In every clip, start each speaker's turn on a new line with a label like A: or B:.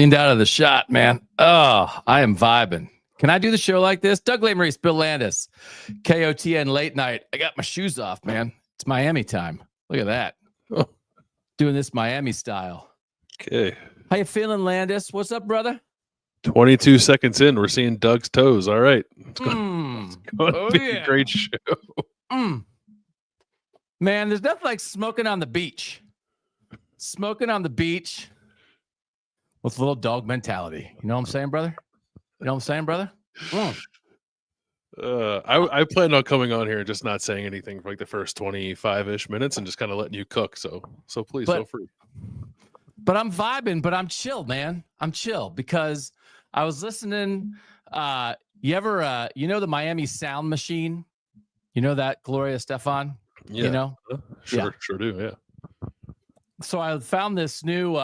A: Leaned out of the shot, man. Oh, I am vibing. Can I do the show like this? Doug Lesmerises, Bill Landis, KOTN Late Night. I got my shoes off, man. It's Miami time. Look at that. Oh, doing this Miami style.
B: Okay.
A: How you feeling, Landis? What's up, brother?
B: 22 seconds in, we're seeing Doug's toes. All right. It's going to be a great show.
A: Man, there's nothing like smoking on the beach. Smoking on the beach with a little dog mentality. You know what I'm saying, brother? You know what I'm saying, brother?
B: I plan on coming on here and just not saying anything for like the first 25-ish minutes and just kind of letting you cook. So please feel free.
A: But I'm vibing, but I'm chill, man. I'm chill because I was listening. You ever, the Miami sound machine? You know that, Gloria Stefan?
B: Yeah.
A: You know?
B: Sure do, yeah.
A: So I found this new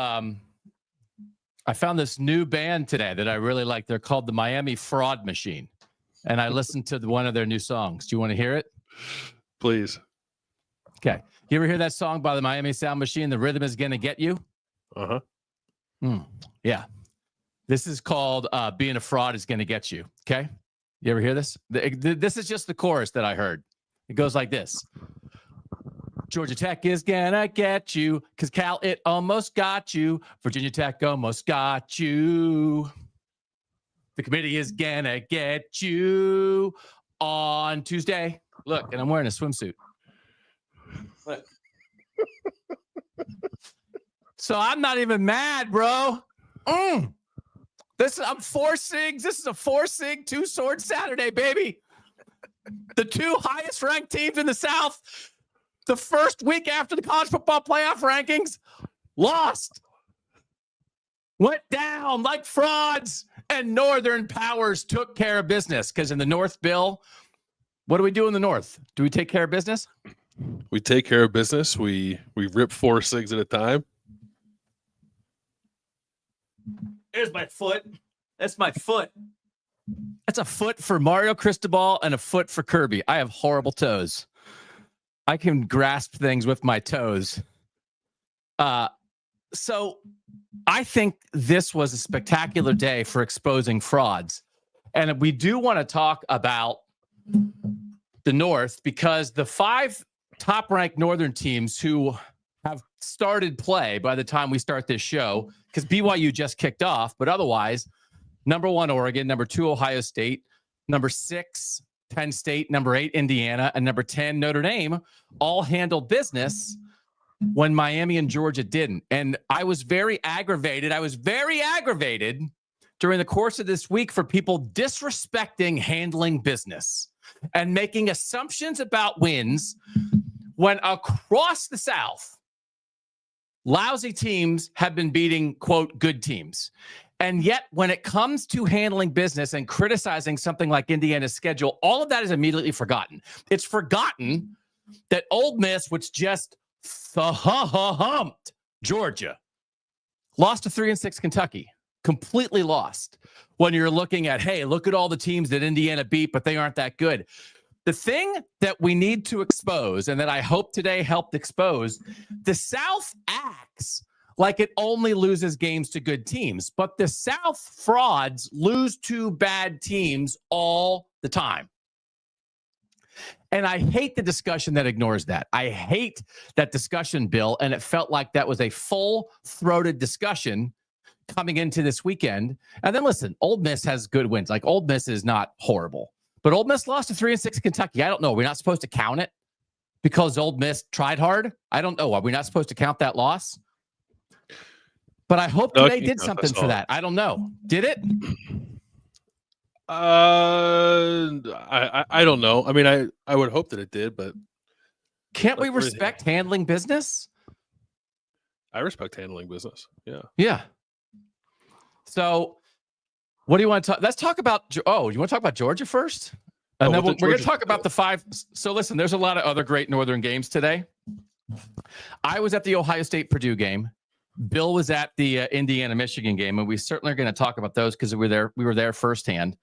A: band today that I really like. They're called the Miami Fraud Machine. And I listened to one of their new songs. Do you want to hear it?
B: Please.
A: Okay. You ever hear that song by the Miami Sound Machine? The Rhythm Is Gonna Get You?
B: Uh-huh.
A: Yeah. This is called Being a Fraud Is Gonna Get You. Okay. You ever hear this? This is just the chorus that I heard. It goes like this. Georgia Tech is gonna get you because Cal, it almost got you. Virginia Tech almost got you. The committee is gonna get you on Tuesday. Look, and I'm wearing a swimsuit. Look. So I'm not even mad, bro. I'm forcing. This is a forcing two-sword Saturday, baby. The two highest ranked teams in the South, the first week after the college football playoff rankings, lost. Went down like frauds, and Northern powers took care of business. Because in the North, Bill, what do we do in the North? Do we take care of business?
B: We take care of business. We rip 4 cigs at a time.
A: Here's my foot. That's my foot. That's a foot for Mario Cristobal and a foot for Kirby. I have horrible toes. I can grasp things with my toes. So I think this was a spectacular day for exposing frauds. And we do want to talk about the North because the 5 top-ranked Northern teams who have started play by the time we start this show, because BYU just kicked off, but otherwise, number 1, Oregon, number 2, Ohio State, number 6, Penn State, number 8, Indiana, and number 10, Notre Dame, all handled business when Miami and Georgia didn't. And I was very aggravated. During the course of this week for people disrespecting handling business and making assumptions about wins when across the South, lousy teams have been beating, quote, good teams. And yet, when it comes to handling business and criticizing something like Indiana's schedule, all of that is immediately forgotten. It's forgotten that Ole Miss, which just humped Georgia, lost to 3-6 Kentucky, completely lost. When you're looking at, hey, look at all the teams that Indiana beat, but they aren't that good. The thing that we need to expose, and that I hope today helped expose, the South acts like it only loses games to good teams, but the South frauds lose to bad teams all the time. And I hate the discussion that ignores that. I hate that discussion, Bill, and it felt like that was a full-throated discussion coming into this weekend. And then listen, Ole Miss has good wins. Like, Ole Miss is not horrible. But Ole Miss lost to 3-6 Kentucky. I don't know. We're not supposed to count it because Ole Miss tried hard. I don't know. Are we not supposed to count that loss? But I hope today did something for that. I don't know. Did it?
B: I don't know. I mean, I would hope that it did, but
A: can't we respect handling business?
B: I respect handling business. Yeah.
A: Yeah. So what do you want to talk? Let's talk about. Oh, you want to talk about Georgia first? And then we're going to talk about the 5. So listen, there's a lot of other great Northern games today. I was at the Ohio State Purdue game. Bill was at the Indiana Michigan game, and we certainly are going to talk about those because we were there firsthand.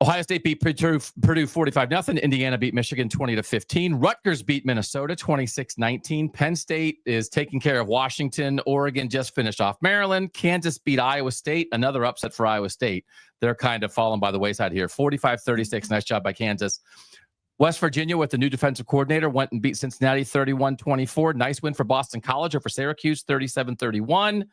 A: Ohio State beat Purdue 45-0. Indiana beat Michigan 20-15. Rutgers beat Minnesota 26-19. Penn State is taking care of Washington. Oregon just finished off Maryland. Kansas beat Iowa State. Another upset for Iowa State. They're kind of falling by the wayside here. 45-36. Nice job by Kansas. West Virginia, with the new defensive coordinator, went and beat Cincinnati 31-24. Nice win for Boston College over Syracuse 37-31.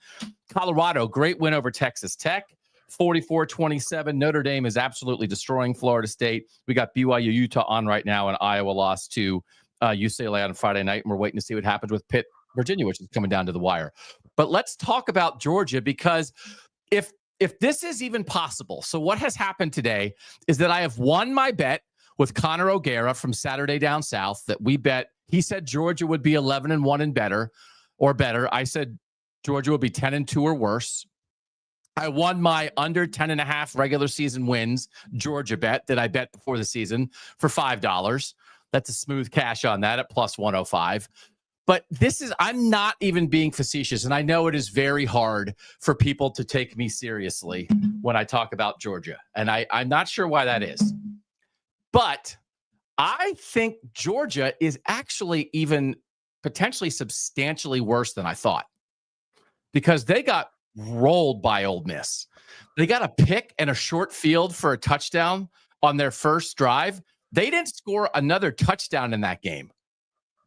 A: Colorado, great win over Texas Tech. 44-27. Notre Dame is absolutely destroying Florida State. We got BYU Utah on right now, and Iowa lost to UCLA on Friday night, and we're waiting to see what happens with Pitt, Virginia, which is coming down to the wire. But let's talk about Georgia, because if this is even possible, so what has happened today is that I have won my bet with Connor O'Gara from Saturday Down South that we bet. He said Georgia would be 11-1 and better. I said Georgia would be 10-2 or worse. I won my under 10.5 regular season wins Georgia bet that I bet before the season for $5. That's a smooth cash on that at plus 105. But I'm not even being facetious. And I know it is very hard for people to take me seriously when I talk about Georgia. And I'm not sure why that is. But I think Georgia is actually even potentially substantially worse than I thought, because they got rolled by Ole Miss. They got a pick and a short field for a touchdown on their first drive. They didn't score another touchdown in that game.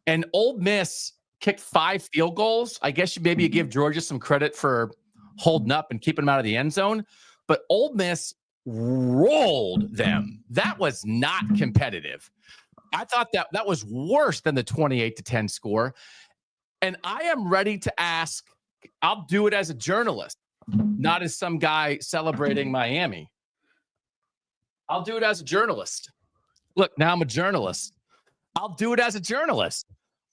A: And Ole Miss kicked 5 field goals. I guess you give Georgia some credit for holding up and keeping them out of the end zone. But Ole Miss rolled them. That was not competitive. I thought that was worse than the 28-10 score. And I am ready to ask, I'll do it as a journalist, not as some guy celebrating Miami. I'll do it as a journalist. Look, now I'm a journalist. I'll do it as a journalist.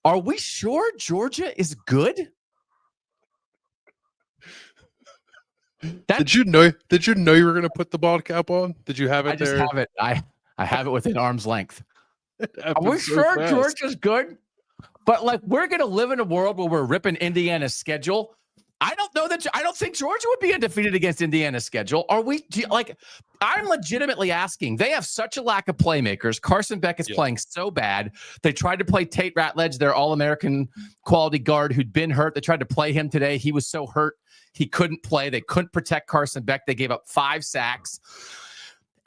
A: Are we sure Georgia is good?
B: Did you know you were going to put the ball cap on? Did you have it there?
A: I just have it. I have it within arm's length. Are we sure fast. Georgia's good? But we're going to live in a world where we're ripping Indiana's schedule. I don't think Georgia would be undefeated against Indiana's schedule. Are we I'm legitimately asking. They have such a lack of playmakers. Carson Beck is playing so bad. They tried to play Tate Ratledge, their All-American quality guard who'd been hurt. They tried to play him today. He was so hurt he couldn't play. They couldn't protect Carson Beck. They gave up 5 sacks.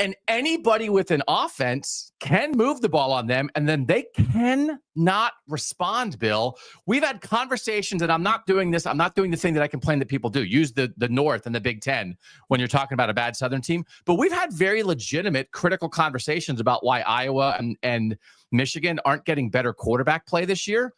A: And anybody with an offense can move the ball on them, and then they cannot respond, Bill. We've had conversations, and I'm not doing this. I'm not doing the thing that I complain that people do. Use the North and the Big Ten when you're talking about a bad Southern team. But we've had very legitimate, critical conversations about why Iowa and Michigan aren't getting better quarterback play this year.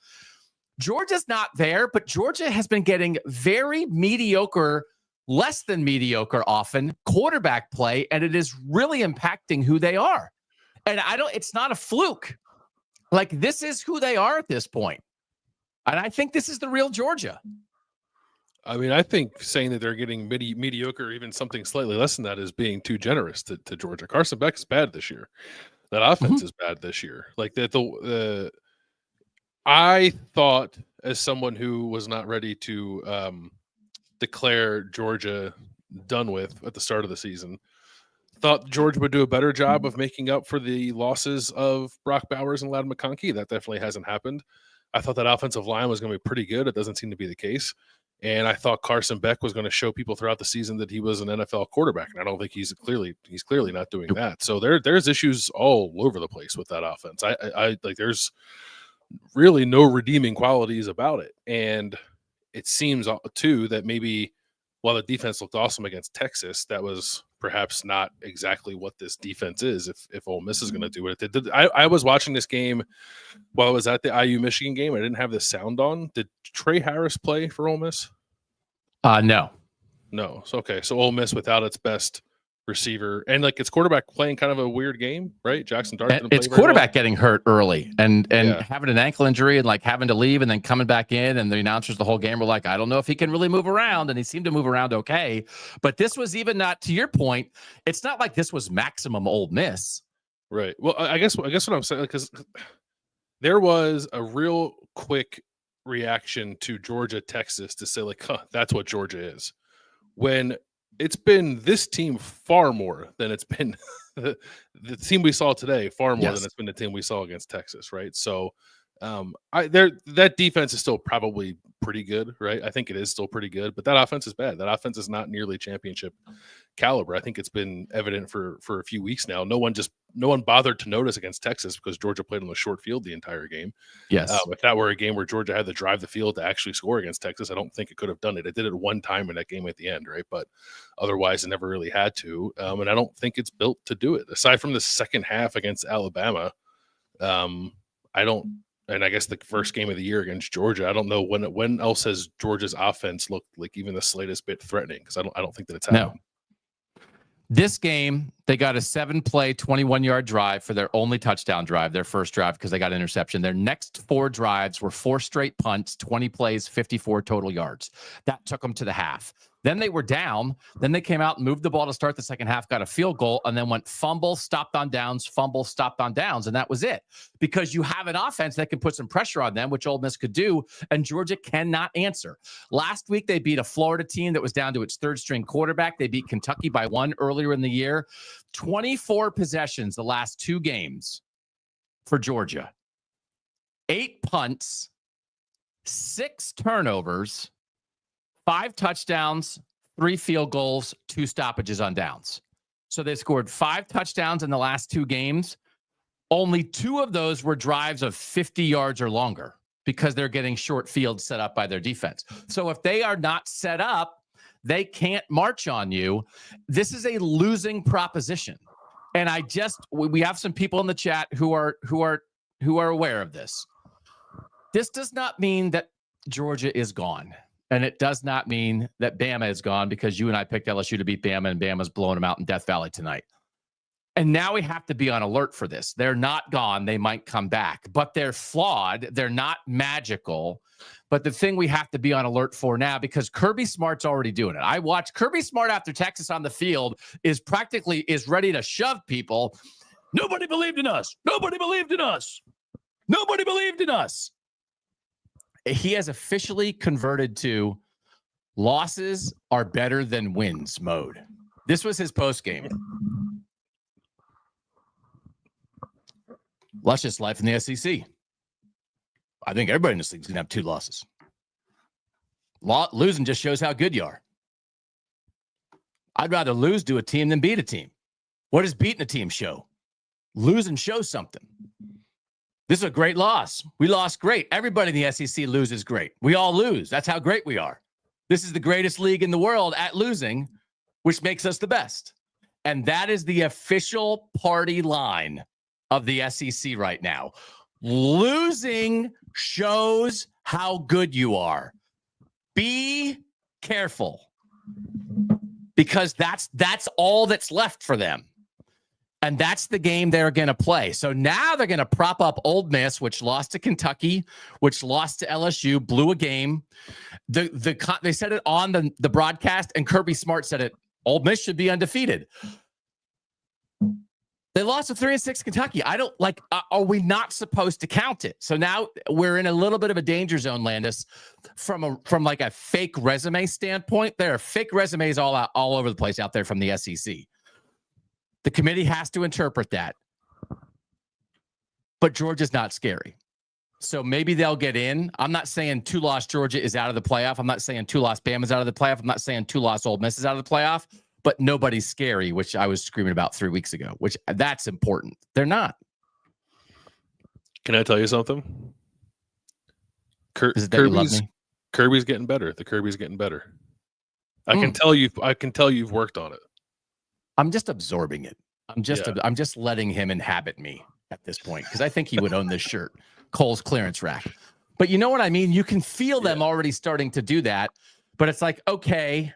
A: Georgia's not there, but Georgia has been getting very mediocre, less than mediocre often quarterback play, and it is really impacting who they are. And it's not a fluke. This is who they are at this point. And I think this is the real Georgia.
B: I mean, I think saying that they're getting mediocre, even something slightly less than that, is being too generous to Georgia. Carson Beck is bad this year. That offense is bad this year. I thought, as someone who was not ready to declare Georgia done with at the start of the season, thought Georgia would do a better job of making up for the losses of Brock Bowers and Ladd McConkey. That definitely hasn't happened. I thought that offensive line was going to be pretty good. It doesn't seem to be the case. And I thought Carson Beck was going to show people throughout the season that he was an NFL quarterback. And I don't think he's clearly not doing that. So there's issues all over the place with that offense. I there's really no redeeming qualities about it. And it seems too that maybe while the defense looked awesome against Texas, that was perhaps not exactly what this defense is. If Ole Miss is going to do what it did. I was watching this game while I was at the IU Michigan game. I didn't have the sound on. Did Trey Harris play for Ole Miss?
A: No.
B: So, okay. So Ole Miss without its best receiver and its quarterback playing kind of a weird game, right? Jackson Dart didn't play
A: it's quarterback
B: well.
A: Getting hurt early and having an ankle injury and having to leave and then coming back in, and the announcers the whole game were like, I don't know if he can really move around, and he seemed to move around okay. But this was even not, to your point, it's not like this was maximum Ole Miss.
B: Right. Well, I guess what I'm saying, because there was a real quick reaction to Georgia, Texas to say that's what Georgia is, when it's been this team far more than it's been the team we saw today far more
A: Yes.
B: than it's been the team we saw against Texas, right? So that defense is still probably pretty good, right? I think it is still pretty good, but that offense is bad. That offense is not nearly championship caliber. I think it's been evident for a few weeks now. No one bothered to notice against Texas because Georgia played on the short field the entire game.
A: Yes.
B: If that were a game where Georgia had to drive the field to actually score against Texas, I don't think it could have done it. It did it one time in that game at the end, right? But otherwise, it never really had to. And I don't think it's built to do it. Aside from the second half against Alabama, I don't. And I guess the first game of the year against Georgia, I don't know when else has Georgia's offense looked like even the slightest bit threatening, because I don't think that it's happened.
A: No. This game, they got a 7-play, 21-yard drive for their only touchdown drive, their first drive, because they got an interception. Their next 4 drives were 4 straight punts, 20 plays, 54 total yards. That took them to the half. Then they were down. Then they came out and moved the ball to start the second half, got a field goal, and then went fumble, stopped on downs, fumble, stopped on downs, and that was it. Because you have an offense that can put some pressure on them, which Ole Miss could do, and Georgia cannot answer. Last week, they beat a Florida team that was down to its third-string quarterback. They beat Kentucky by 1 earlier in the year. 24 possessions the last 2 games for Georgia. 8 punts, 6 turnovers, 5 touchdowns, 3 field goals, 2 stoppages on downs. So they scored 5 touchdowns in the last 2 games. Only 2 of those were drives of 50 yards or longer because they're getting short fields set up by their defense. So if they are not set up, they can't march on you. This is a losing proposition. And we have some people in the chat who are aware of this. This does not mean that Georgia is gone. And it does not mean that Bama is gone, because you and I picked LSU to beat Bama, and Bama's blowing them out in Death Valley tonight. And now we have to be on alert for this. They're not gone. They might come back, but they're flawed. They're not magical. But the thing we have to be on alert for now, because Kirby Smart's already doing it. I watched Kirby Smart after Texas on the field is ready to shove people. Nobody believed in us. Nobody believed in us. Nobody believed in us. He has officially converted to losses are better than wins mode. This was his post game. Luscious life in the SEC. I think everybody in this league is going to have 2 losses. Losing just shows how good you are. I'd rather lose to a team than beat a team. What does beating a team show? Losing shows something. This is a great loss. We lost great. Everybody in the SEC loses great. We all lose. That's how great we are. This is the greatest league in the world at losing, which makes us the best. And that is the official party line of the SEC right now. Losing shows how good you are. Be careful, because that's all that's left for them. And that's the game they're going to play. So now they're going to prop up Ole Miss, which lost to Kentucky, which lost to LSU, blew a game. They said it on the broadcast, and Kirby Smart said it. Ole Miss should be undefeated. They lost to 3-6 Kentucky. I don't like. Are we not supposed to count it? So now we're in a little bit of a danger zone, Landis, from like a fake resume standpoint. There are fake resumes all over the place out there from the SEC. The committee has to interpret that. But Georgia's not scary. So maybe they'll get in. I'm not saying 2-loss Georgia is out of the playoff. I'm not saying 2-loss Bama's out of the playoff. I'm not saying 2-loss Ole Miss is out of the playoff. But nobody's scary, which I was screaming about 3 weeks ago, which that's important. They're not.
B: Can I tell you something?
A: Is it that you love me?
B: Kirby's getting better. The Kirby's getting better. I can tell you've worked on it.
A: I'm just absorbing it. I'm just letting him inhabit me at this point, because I think he would own this shirt, Cole's clearance rack. But you know what I mean? You can feel them already starting to do that. But it's like, okay,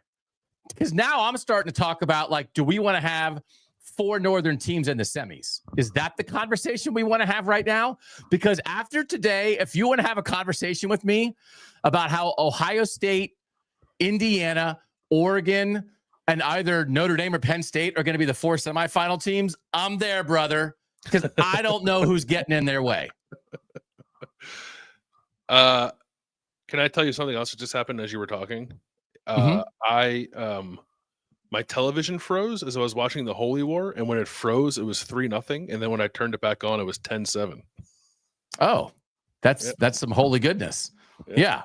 A: because now I'm starting to talk about, like, do we want to have 4 Northern teams in the semis? Is that the conversation we want to have right now? Because after today, if you want to have a conversation with me about how Ohio State, Indiana, Oregon, and either Notre Dame or Penn State are going to be the 4 semifinal teams, I'm there, brother, because I don't know who's getting in their way.
B: Can I tell you something else that just happened as you were talking? my television froze as I was watching the Holy War, and when it froze, it was 3-0, and then when I turned it back on, it was 10-7.
A: Oh, that's some holy goodness. Yeah.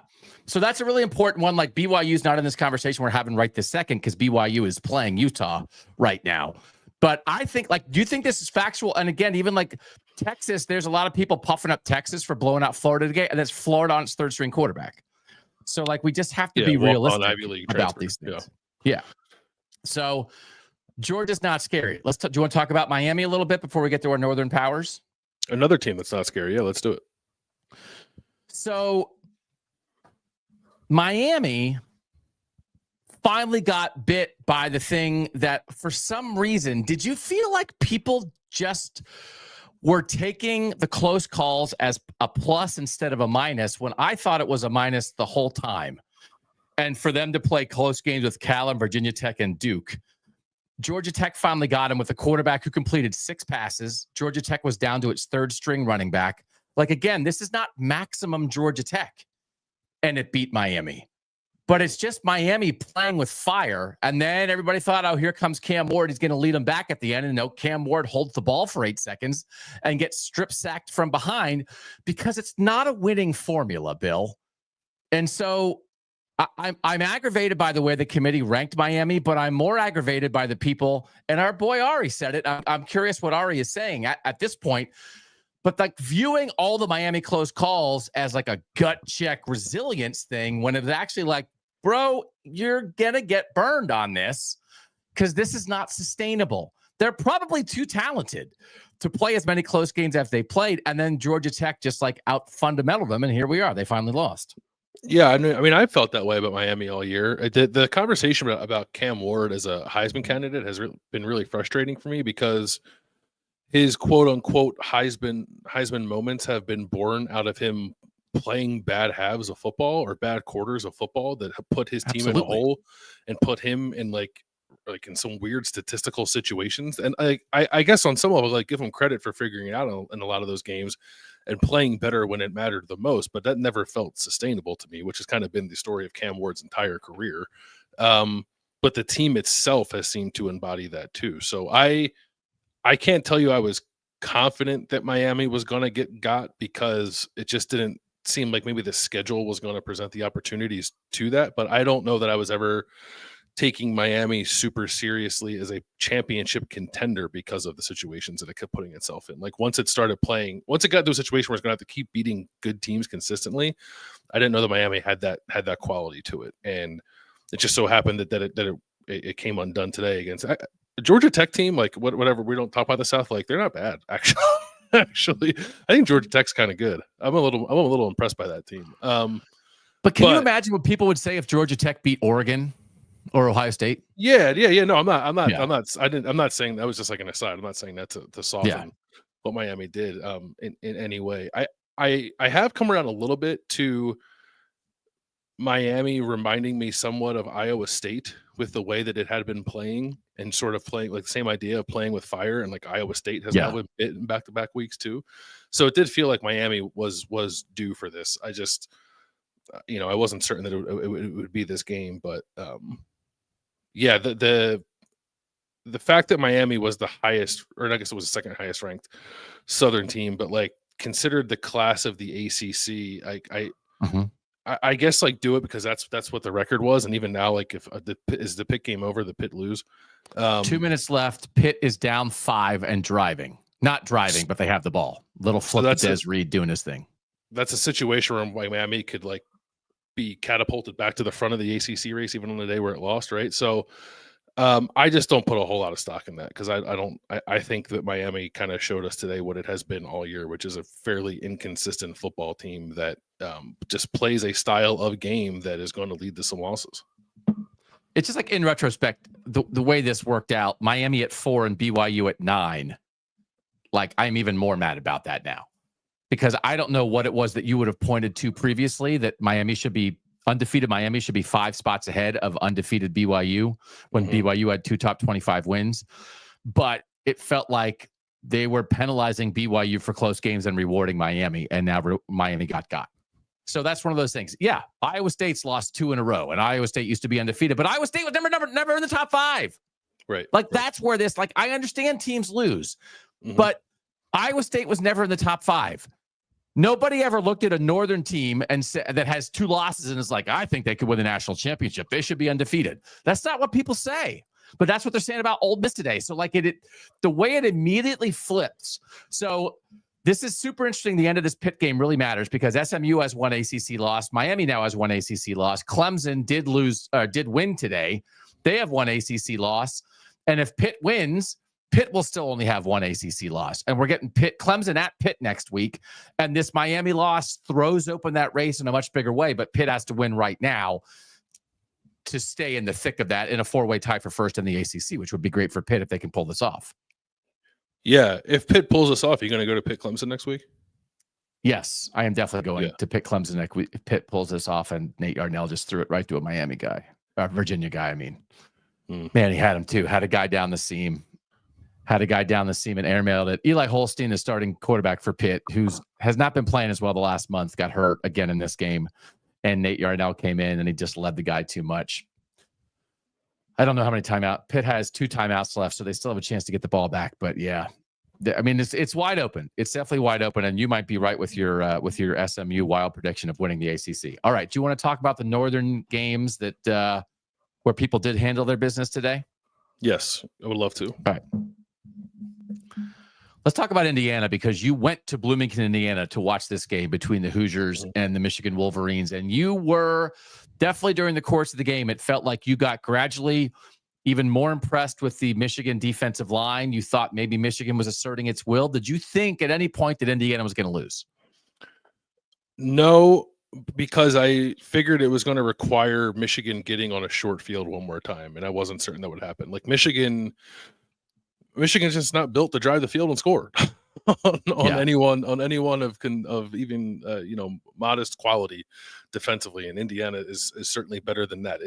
A: So that's a really important one. Like BYU's not in this conversation we're having right this second because BYU is playing Utah right now. But I think, like, do you think this is factual? And again, even like Texas, there's a lot of people puffing up Texas for blowing out Florida today, and that's Florida on its third string quarterback. So like, we just have to be realistic about these things. Yeah. So Georgia's not scary. Do you want to talk about Miami a little bit before we get to our Northern Powers?
B: Another team that's not scary. Yeah, let's do it.
A: So Miami finally got bit by the thing that for some reason, did you feel like people just were taking the close calls as a plus instead of a minus when I thought it was a minus the whole time? And for them to play close games with Cal and Virginia Tech and Duke, Georgia Tech finally got him with a quarterback who completed 6 passes. Georgia Tech was down to its third string running back. Like, again, this is not maximum Georgia Tech. And it beat Miami. But it's just Miami playing with fire. And then everybody thought, oh, here comes Cam Ward. He's going to lead them back at the end. And no, Cam Ward holds the ball for 8 seconds and gets strip sacked from behind because it's not a winning formula, Bill. And so I'm aggravated by the way the committee ranked Miami, but I'm more aggravated by the people. And our boy Ari said it. I'm curious what Ari is saying at this point. But like viewing all the Miami close calls as like a gut check resilience thing when it's actually like, bro, you're going to get burned on this because this is not sustainable. They're probably too talented to play as many close games as they played. And then Georgia Tech just like out fundamental them. And here we are. They finally lost.
B: Yeah, I mean, I felt that way about Miami all year. The conversation about Cam Ward as a Heisman candidate has been really frustrating for me because his quote unquote Heisman moments have been born out of him playing bad halves of football or bad quarters of football that have put his team in a hole and put him in like in some weird statistical situations. And I guess on some level, like give him credit for figuring it out in a lot of those games and playing better when it mattered the most. But that never felt sustainable to me, which has kind of been the story of Cam Ward's entire career. But the team itself has seemed to embody that too. So I can't tell you I was confident that Miami was going to got because it just didn't seem like maybe the schedule was going to present the opportunities to that. But I don't know that I was ever taking Miami super seriously as a championship contender because of the situations that it kept putting itself in. Like once it got to a situation where it's going to have to keep beating good teams consistently, I didn't know that Miami had that quality to it. And it just so happened that it came undone today against a Georgia Tech team. Like whatever, we don't talk about the South. Like they're not bad actually. Actually, I think Georgia Tech's kind of good. I'm a little impressed by that team.
A: But can you imagine what people would say if Georgia Tech beat Oregon or Ohio State?
B: Yeah. No, I'm not saying that was just like an aside. I'm not saying that to soften what Miami did in any way. I have come around a little bit to Miami reminding me somewhat of Iowa State with the way that it had been playing and sort of playing like the same idea of playing with fire. And like Iowa State has now been bit in back-to-back weeks too. So it did feel like Miami was due for this. I just, I wasn't certain that it would be this game, but yeah, the fact that Miami was the highest, or I guess it was the second highest ranked Southern team, but like considered the class of the ACC, I guess like do it because that's what the record was. And even now, like if the Pitt game over, the Pitt lose.
A: 2 minutes left. Pitt is down 5 and driving. Not driving, but they have the ball. Little flip to Des Reed doing his thing. That's
B: a situation where Miami could like be catapulted back to the front of the ACC race, even on the day where it lost, right? So I just don't put a whole lot of stock in that because I think that Miami kind of showed us today what it has been all year, which is a fairly inconsistent football team that just plays a style of game that is going to lead to some losses.
A: It's just like in retrospect, the way this worked out, Miami at 4 and BYU at 9. Like I'm even more mad about that now because I don't know what it was that you would have pointed to previously that Miami should be undefeated. Miami should be 5 spots ahead of undefeated BYU when BYU had 2 top 25 wins. But it felt like they were penalizing BYU for close games and rewarding Miami. And now Miami got. So that's one of those things. Yeah, Iowa State's lost 2 in a row, and Iowa State used to be undefeated, but Iowa State was never in the top 5.
B: Right.
A: Like, that's where this, like, I understand teams lose,
B: Mhm.
A: but Iowa State was never in the top 5. Nobody ever looked at a Northern team and that has 2 losses and is like, I think they could win the national championship. They should be undefeated. That's not what people say, but that's what they're saying about Ole Miss today. So, like, the way it immediately flips. So this is super interesting. The end of this Pitt game really matters because SMU has 1 ACC loss. Miami now has 1 ACC loss. Clemson did win today. They have 1 ACC loss. And if Pitt wins, Pitt will still only have 1 ACC loss. And we're getting Clemson at Pitt next week. And this Miami loss throws open that race in a much bigger way. But Pitt has to win right now to stay in the thick of that in a 4-way tie for first in the ACC, which would be great for Pitt if they can pull this off.
B: Yeah. If Pitt pulls this off, you're going to go to Pitt Clemson next week?
A: Yes, I am definitely going to Pitt Clemson next week. If Pitt pulls this off and Nate Yarnell just threw it right to a Miami guy, Virginia guy, I mean. Man, he had him too. Had a guy down the seam. And airmailed it. Eli Holstein, the starting quarterback for Pitt, has not been playing as well the last month, got hurt again in this game. And Nate Yarnell came in and he just led the guy too much. I don't know how many timeouts. Pitt has 2 timeouts left, so they still have a chance to get the ball back. But yeah, I mean, it's wide open. It's definitely wide open, and you might be right with your SMU wild prediction of winning the ACC. All right, do you want to talk about the Northern games that where people did handle their business today?
B: Yes, I would love to.
A: All right. Let's talk about Indiana because you went to Bloomington, Indiana to watch this game between the Hoosiers and the Michigan Wolverines. And you were definitely during the course of the game, it felt like you got gradually even more impressed with the Michigan defensive line. You thought maybe Michigan was asserting its will. Did you think at any point that Indiana was going to lose?
B: No, because I figured it was going to require Michigan getting on a short field one more time, and I wasn't certain that would happen. Like Michigan's just not built to drive the field and score on anyone of even modest quality defensively, and Indiana is certainly better than that.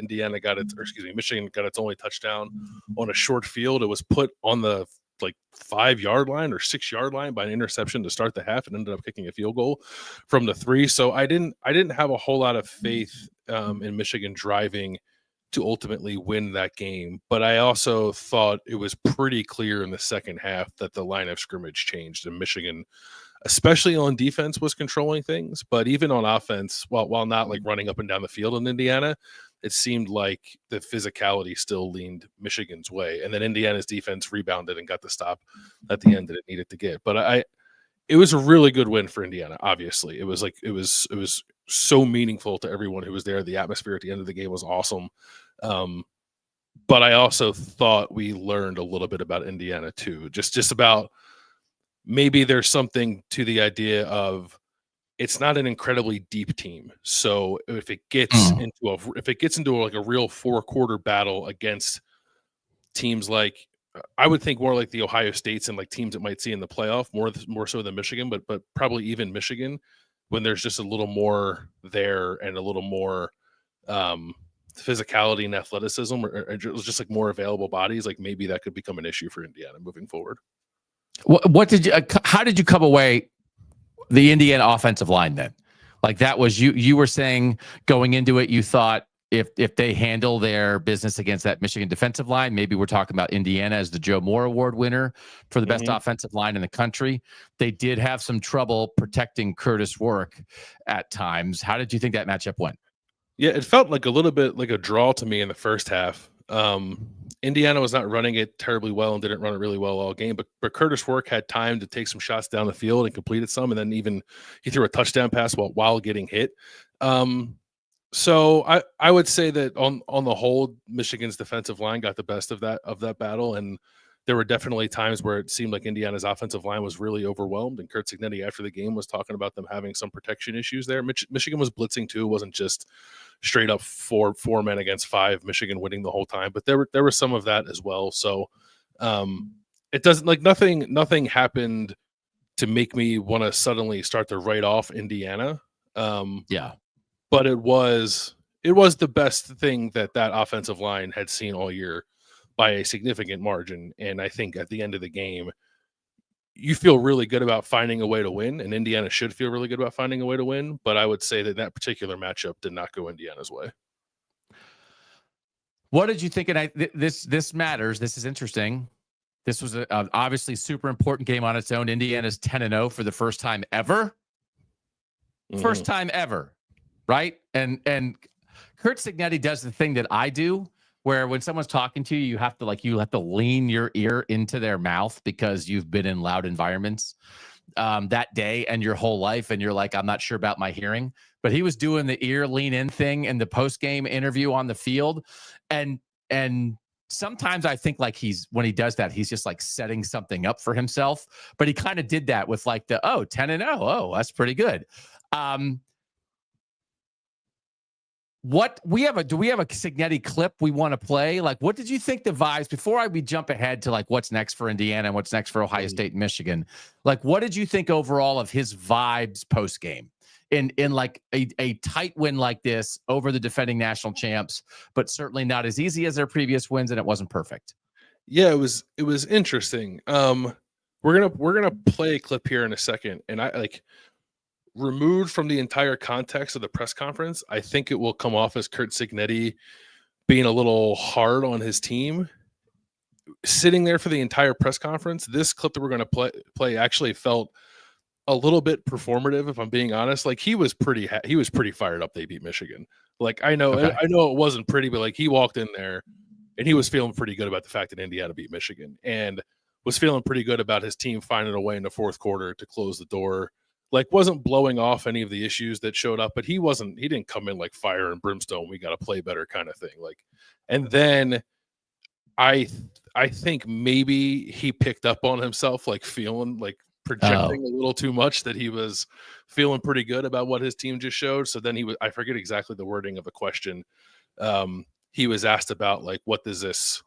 B: Michigan got its only touchdown on a short field. It was put on the 5-yard line or 6-yard line by an interception to start the half and ended up kicking a field goal from the 3. So I didn't have a whole lot of faith in Michigan driving to ultimately win that game. But I also thought it was pretty clear in the second half that the line of scrimmage changed and Michigan, especially on defense, was controlling things. But even on offense, while not running up and down the field in Indiana, it seemed like the physicality still leaned Michigan's way. And then Indiana's defense rebounded and got the stop at the end that it needed to get. But it was a really good win for Indiana. Obviously, it was so meaningful to everyone who was there. The atmosphere at the end of the game was awesome. But I also thought we learned a little bit about Indiana too, just about maybe there's something to the idea of it's not an incredibly deep team. So if it gets into a real 4-quarter battle against teams I would think more like the Ohio States and teams that might see in the playoff more so than Michigan, but probably even Michigan, when there's just a little more there and a little more physicality and athleticism or just more available bodies, maybe that could become an issue for Indiana moving forward.
A: How did you come away the Indiana offensive line then? That was you were saying going into it, you thought if they handle their business against that Michigan defensive line, maybe we're talking about Indiana as the Joe Moore Award winner for the best offensive line in the country. They did have some trouble protecting Curtis Work at times. How did you think that matchup went?
B: Yeah, it felt like a little bit like a draw to me in the first half. Indiana was not running it terribly well and didn't run it really well all game, but Curtis Work had time to take some shots down the field and completed some, and then even he threw a touchdown pass while getting hit. So I would say that on the whole, Michigan's defensive line got the best of that battle, and there were definitely times where it seemed like Indiana's offensive line was really overwhelmed, and Kurt Cignetti after the game was talking about them having some protection issues there. Michigan was blitzing too. It wasn't just straight up four men against 5, Michigan winning the whole time, but there was some of that as well. So it doesn't nothing happened to make me want to suddenly start to write off Indiana. But it was the best thing that offensive line had seen all year by a significant margin. And I think at the end of the game, you feel really good about finding a way to win, and Indiana should feel really good about finding a way to win. But I would say that particular matchup did not go Indiana's way.
A: What did you think? And this matters. This is interesting. This was a obviously super important game on its own. Indiana's 10-0 for the first time ever. First time ever, right? And Kurt Cignetti does the thing that I do, where when someone's talking to you, you have to lean your ear into their mouth because you've been in loud environments that day and your whole life, and you're like, I'm not sure about my hearing. But he was doing the ear lean in thing in the post game interview on the field, and sometimes I think like when he does that, he's just like setting something up for himself. But he kind of did that with like 10-0. Oh, that's pretty good. Do we have a Cignetti clip we want to play? Like, what did you think the vibes before we jump ahead to like what's next for Indiana and what's next for Ohio State and Michigan? Like, what did you think overall of his vibes post game in like a tight win like this over the defending national champs, but certainly not as easy as their previous wins, and it wasn't perfect.
B: Yeah, it was interesting. We're gonna play a clip here in a second, and I like. Removed from the entire context of the press conference, I think it will come off as Kurt Cignetti being a little hard on his team. Sitting there for the entire press conference, this clip that we're going to play actually felt a little bit performative, if I'm being honest. Like he was pretty fired up they beat Michigan. Like I know it wasn't pretty, but like he walked in there and he was feeling pretty good about the fact that Indiana beat Michigan and was feeling pretty good about his team finding a way in the fourth quarter to close the door. Like wasn't blowing off any of the issues that showed up, but he didn't come in like fire and brimstone. We got to play better kind of thing. Like, and then I think maybe he picked up on himself, like feeling like projecting a little too much, that he was feeling pretty good about what his team just showed. So then I forget exactly the wording of the question. He was asked about like, what does this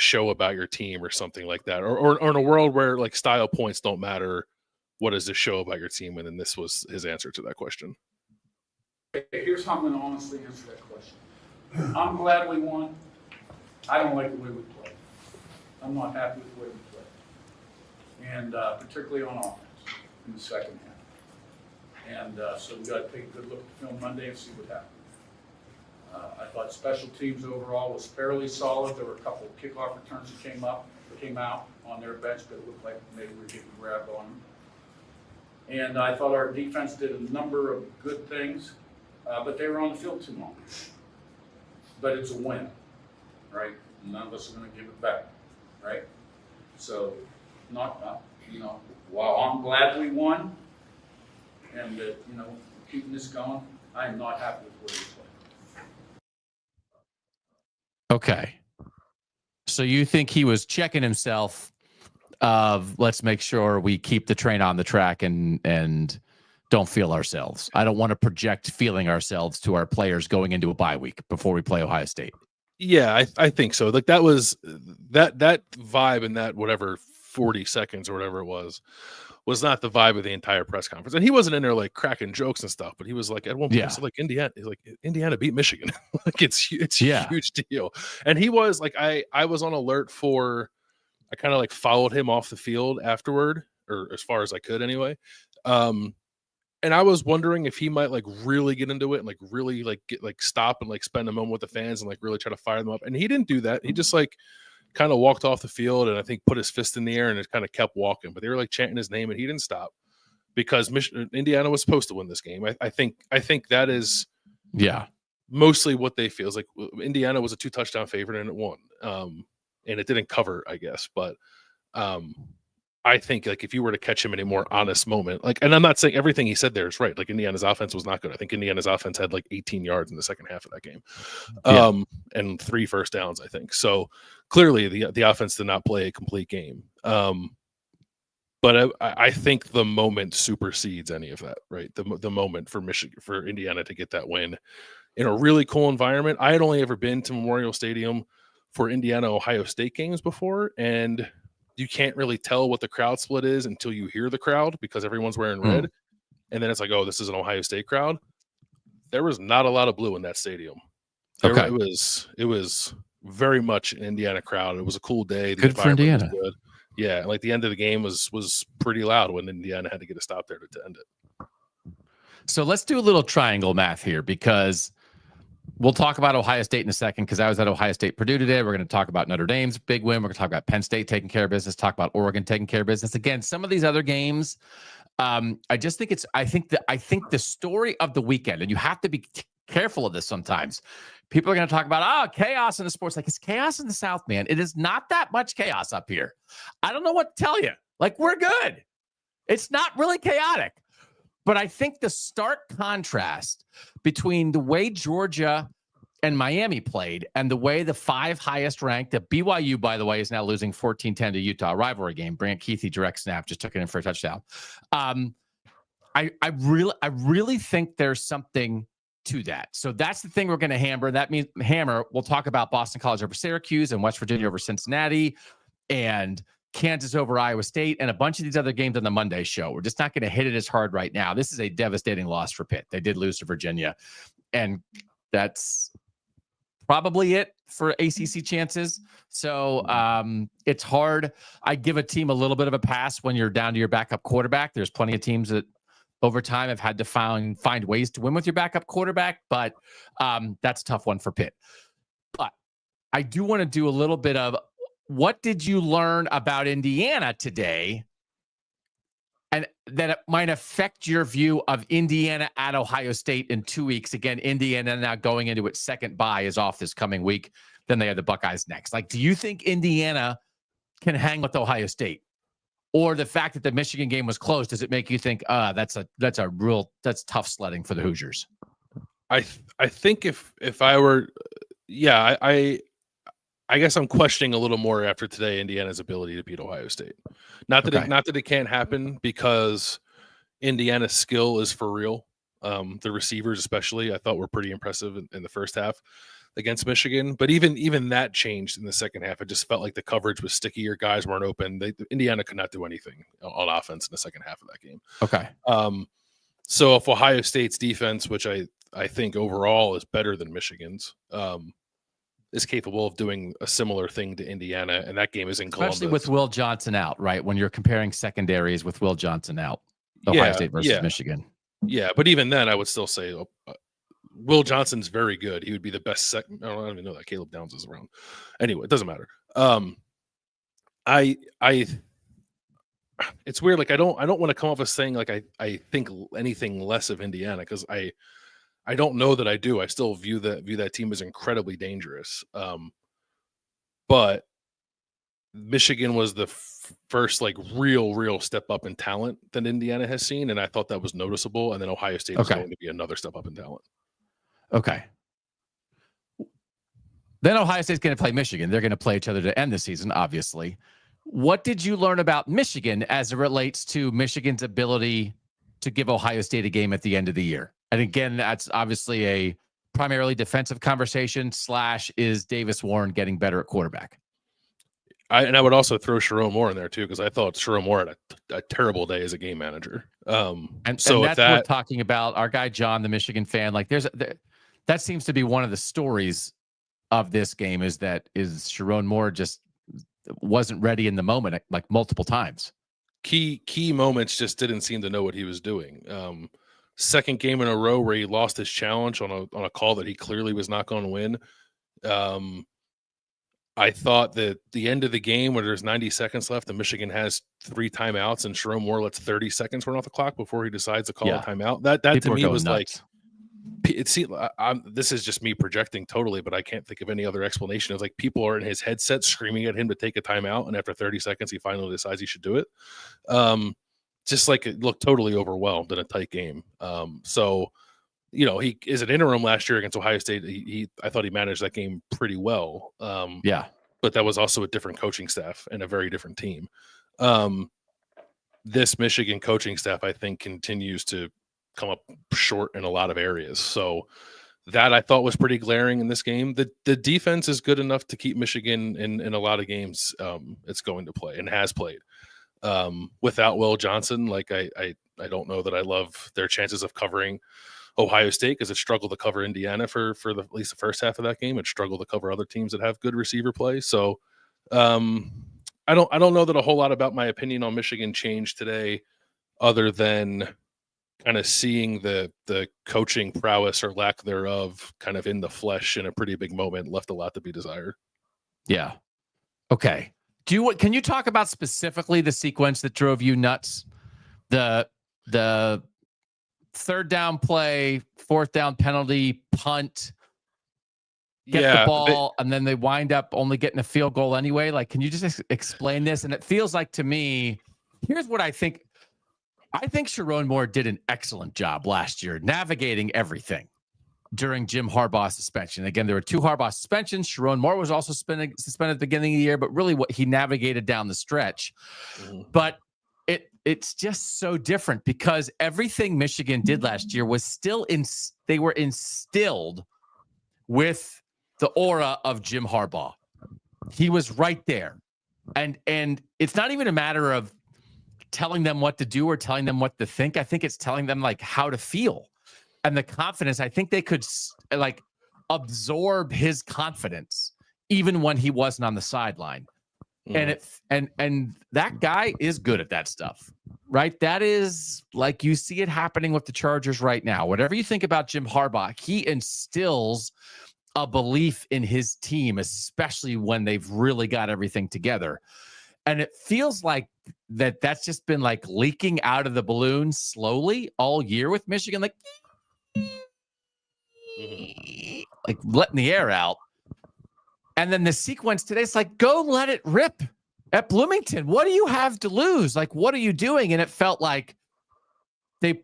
B: show about your team or something like that? Or in a world where like style points don't matter, what does this show about your team? And then this was his answer to that question.
C: Here's how I'm going to honestly answer that question. I'm glad we won. I don't like the way we played. I'm not happy with the way we played. And particularly on offense in the second half. And so we got to take a good look at the film Monday and see what happened. I thought special teams overall was fairly solid. There were a couple of kickoff returns that came out on their bench that looked like maybe we were getting grabbed on them. And I thought our defense did a number of good things, but they were on the field too long. But it's a win, right? None of us are going to give it back, right? So, while I'm glad we won and that, keeping this going, I am not happy with where we play.
A: Okay. So you think he was checking himself of let's make sure we keep the train on the track and don't feel ourselves. I don't want to project feeling ourselves to our players going into a bye week before we play Ohio State.
B: Yeah, I think so. Like that was that vibe in that whatever 40 seconds or whatever it was not the vibe of the entire press conference. And he wasn't in there like cracking jokes and stuff, but he was like at one point like Indiana beat Michigan. Like it's a huge deal. And he was like I was on alert for. I kind of like followed him off the field afterward, or as far as I could anyway. And I was wondering if he might like really get into it and like really like get like stop and like spend a moment with the fans and like really try to fire them up. And he didn't do that. He just like kind of walked off the field and I think put his fist in the air and it kind of kept walking. But they were like chanting his name and he didn't stop because Indiana was supposed to win this game. I think that is mostly what they feel. It's like Indiana was a 2-touchdown favorite and it won. And it didn't cover, I guess. But I think like if you were to catch him in a more honest moment, like, and I'm not saying everything he said there is right. Like Indiana's offense was not good. I think Indiana's offense had like 18 yards in the second half of that game, and 3 first downs, I think. So clearly the offense did not play a complete game. But I think the moment supersedes any of that, right? The moment for Indiana to get that win in a really cool environment. I had only ever been to Memorial Stadium for Indiana Ohio State games before, and you can't really tell what the crowd split is until you hear the crowd because everyone's wearing red. And then it's like, oh, this is an Ohio State crowd. There was not a lot of blue in that stadium. It was very much an Indiana crowd. It was a cool day.
A: Good for Indiana.
B: Good. Yeah, like the end of the game was pretty loud when Indiana had to get a stop there to end it.
A: So let's do a little triangle math here, because we'll talk about Ohio State in a second, because I was at Ohio State Purdue today. We're going to talk about Notre Dame's big win. We're going to talk about Penn State taking care of business, talk about Oregon taking care of business. Again, some of these other games, I just think I think the story of the weekend, and you have to be careful of this sometimes. People are going to talk about, chaos in the sports. Like, it's chaos in the South, man. It is not that much chaos up here. I don't know what to tell you. Like, we're good. It's not really chaotic. But I think the stark contrast between the way Georgia and Miami played and the way the 5 highest ranked, the BYU, by the way, is now losing 14-10 to Utah, rivalry game. Brant Keithy, direct snap, just took it in for a touchdown. I really think there's something to that. So that's the thing we're going to hammer. That means we'll talk about Boston College over Syracuse and West Virginia over Cincinnati and Kansas over Iowa State and a bunch of these other games on the Monday show. We're just not going to hit it as hard right now. This is a devastating loss for Pitt. They did lose to Virginia, and that's probably it for ACC chances. So it's hard. I give a team a little bit of a pass when you're down to your backup quarterback. There's plenty of teams that over time have had to find ways to win with your backup quarterback, but that's a tough one for Pitt. But I do want to do a little bit of, what did you learn about Indiana today, and that it might affect your view of Indiana at Ohio State in 2 weeks? Again, Indiana now going into its second bye is off this coming week. Then they have the Buckeyes next. Like, do you think Indiana can hang with Ohio State? Or the fact that the Michigan game was close, does it make you think, that's tough sledding for the Hoosiers?
B: I think if I were, I guess I'm questioning a little more after today Indiana's ability to beat Ohio State. Not that it can't happen, because Indiana's skill is for real. The receivers, especially, I thought were pretty impressive in the first half against Michigan. But even that changed in the second half. It just felt like the coverage was stickier. Guys weren't open. Indiana could not do anything on offense in the second half of that game.
A: Okay.
B: So if Ohio State's defense, which I think overall is better than Michigan's, is capable of doing a similar thing to Indiana, and that game is in Columbus.
A: Especially with Will Johnson out, right? When you're comparing secondaries with Will Johnson out, Ohio State versus Michigan.
B: Yeah, but even then, I would still say Will Johnson's very good. He would be the best second. I don't even know that Caleb Downs is around. Anyway, it doesn't matter. It's weird. Like, I don't want to come off as saying like I think anything less of Indiana, because I don't know that I do. I still view that team as incredibly dangerous. But Michigan was the first like real step up in talent that Indiana has seen, and I thought that was noticeable. And then Ohio State is going to be another step up in talent.
A: Okay. Then Ohio State's going to play Michigan. They're going to play each other to end the season, obviously. What did you learn about Michigan as it relates to Michigan's ability to give Ohio State a game at the end of the year? And again, that's obviously a primarily defensive conversation / is Davis Warren getting better at quarterback?
B: I would also throw Sharon Moore in there too, because I thought Sharon Moore had a terrible day as a game manager.
A: And that's what we're talking about. Our guy John, the Michigan fan, like that seems to be one of the stories of this game, is Sharon Moore just wasn't ready in the moment, like multiple times.
B: Key moments, just didn't seem to know what he was doing. Second game in a row where he lost his challenge on a call that he clearly was not going to win. I thought that the end of the game, where there's 90 seconds left and Michigan has 3 timeouts, and Sharon Moore lets 30 seconds run off the clock before he decides to call a timeout. That to me was nuts. This is just me projecting totally, but I can't think of any other explanation. It's like people are in his headset screaming at him to take a timeout, and after 30 seconds, he finally decides he should do it. Just like it looked totally overwhelmed in a tight game. So, he is an interim last year against Ohio State. I thought he managed that game pretty well. But that was also a different coaching staff and a very different team. This Michigan coaching staff, I think, continues to come up short in a lot of areas. So that I thought was pretty glaring in this game. The defense is good enough to keep Michigan in a lot of games it's going to play and has played. Without Will Johnson, like I don't know that I love their chances of covering Ohio State, because it struggled to cover Indiana for at least the first half of that game. It struggled to cover other teams that have good receiver play. So I don't know that a whole lot about my opinion on Michigan changed today, other than kind of seeing the coaching prowess or lack thereof kind of in the flesh in a pretty big moment left a lot to be desired.
A: Yeah. Okay. Can you talk about specifically the sequence that drove you nuts? The third down play, fourth down penalty, punt, get the ball, and then they wind up only getting a field goal anyway. Like, can you just explain this? And it feels like to me, here's what I think. I think Sharon Moore did an excellent job last year navigating everything during Jim Harbaugh's suspension. Again, there were 2 Harbaugh suspensions. Sharon Moore was also suspended at the beginning of the year, but really what he navigated down the stretch. But it's just so different because everything Michigan did last year was they were instilled with the aura of Jim Harbaugh. He was right there. And it's not even a matter of telling them what to do or telling them what to think. I think it's telling them like how to feel and the confidence. I think they could like absorb his confidence even when he wasn't on the sideline. And that guy is good at that stuff, right? That is like, you see it happening with the Chargers right now. Whatever you think about Jim Harbaugh, he instills a belief in his team, especially when they've really got everything together. And it feels like that's just been like leaking out of the balloon slowly all year with Michigan, like letting the air out. And then the sequence today, it's like, go let it rip at Bloomington. What do you have to lose? Like, what are you doing? And it felt like they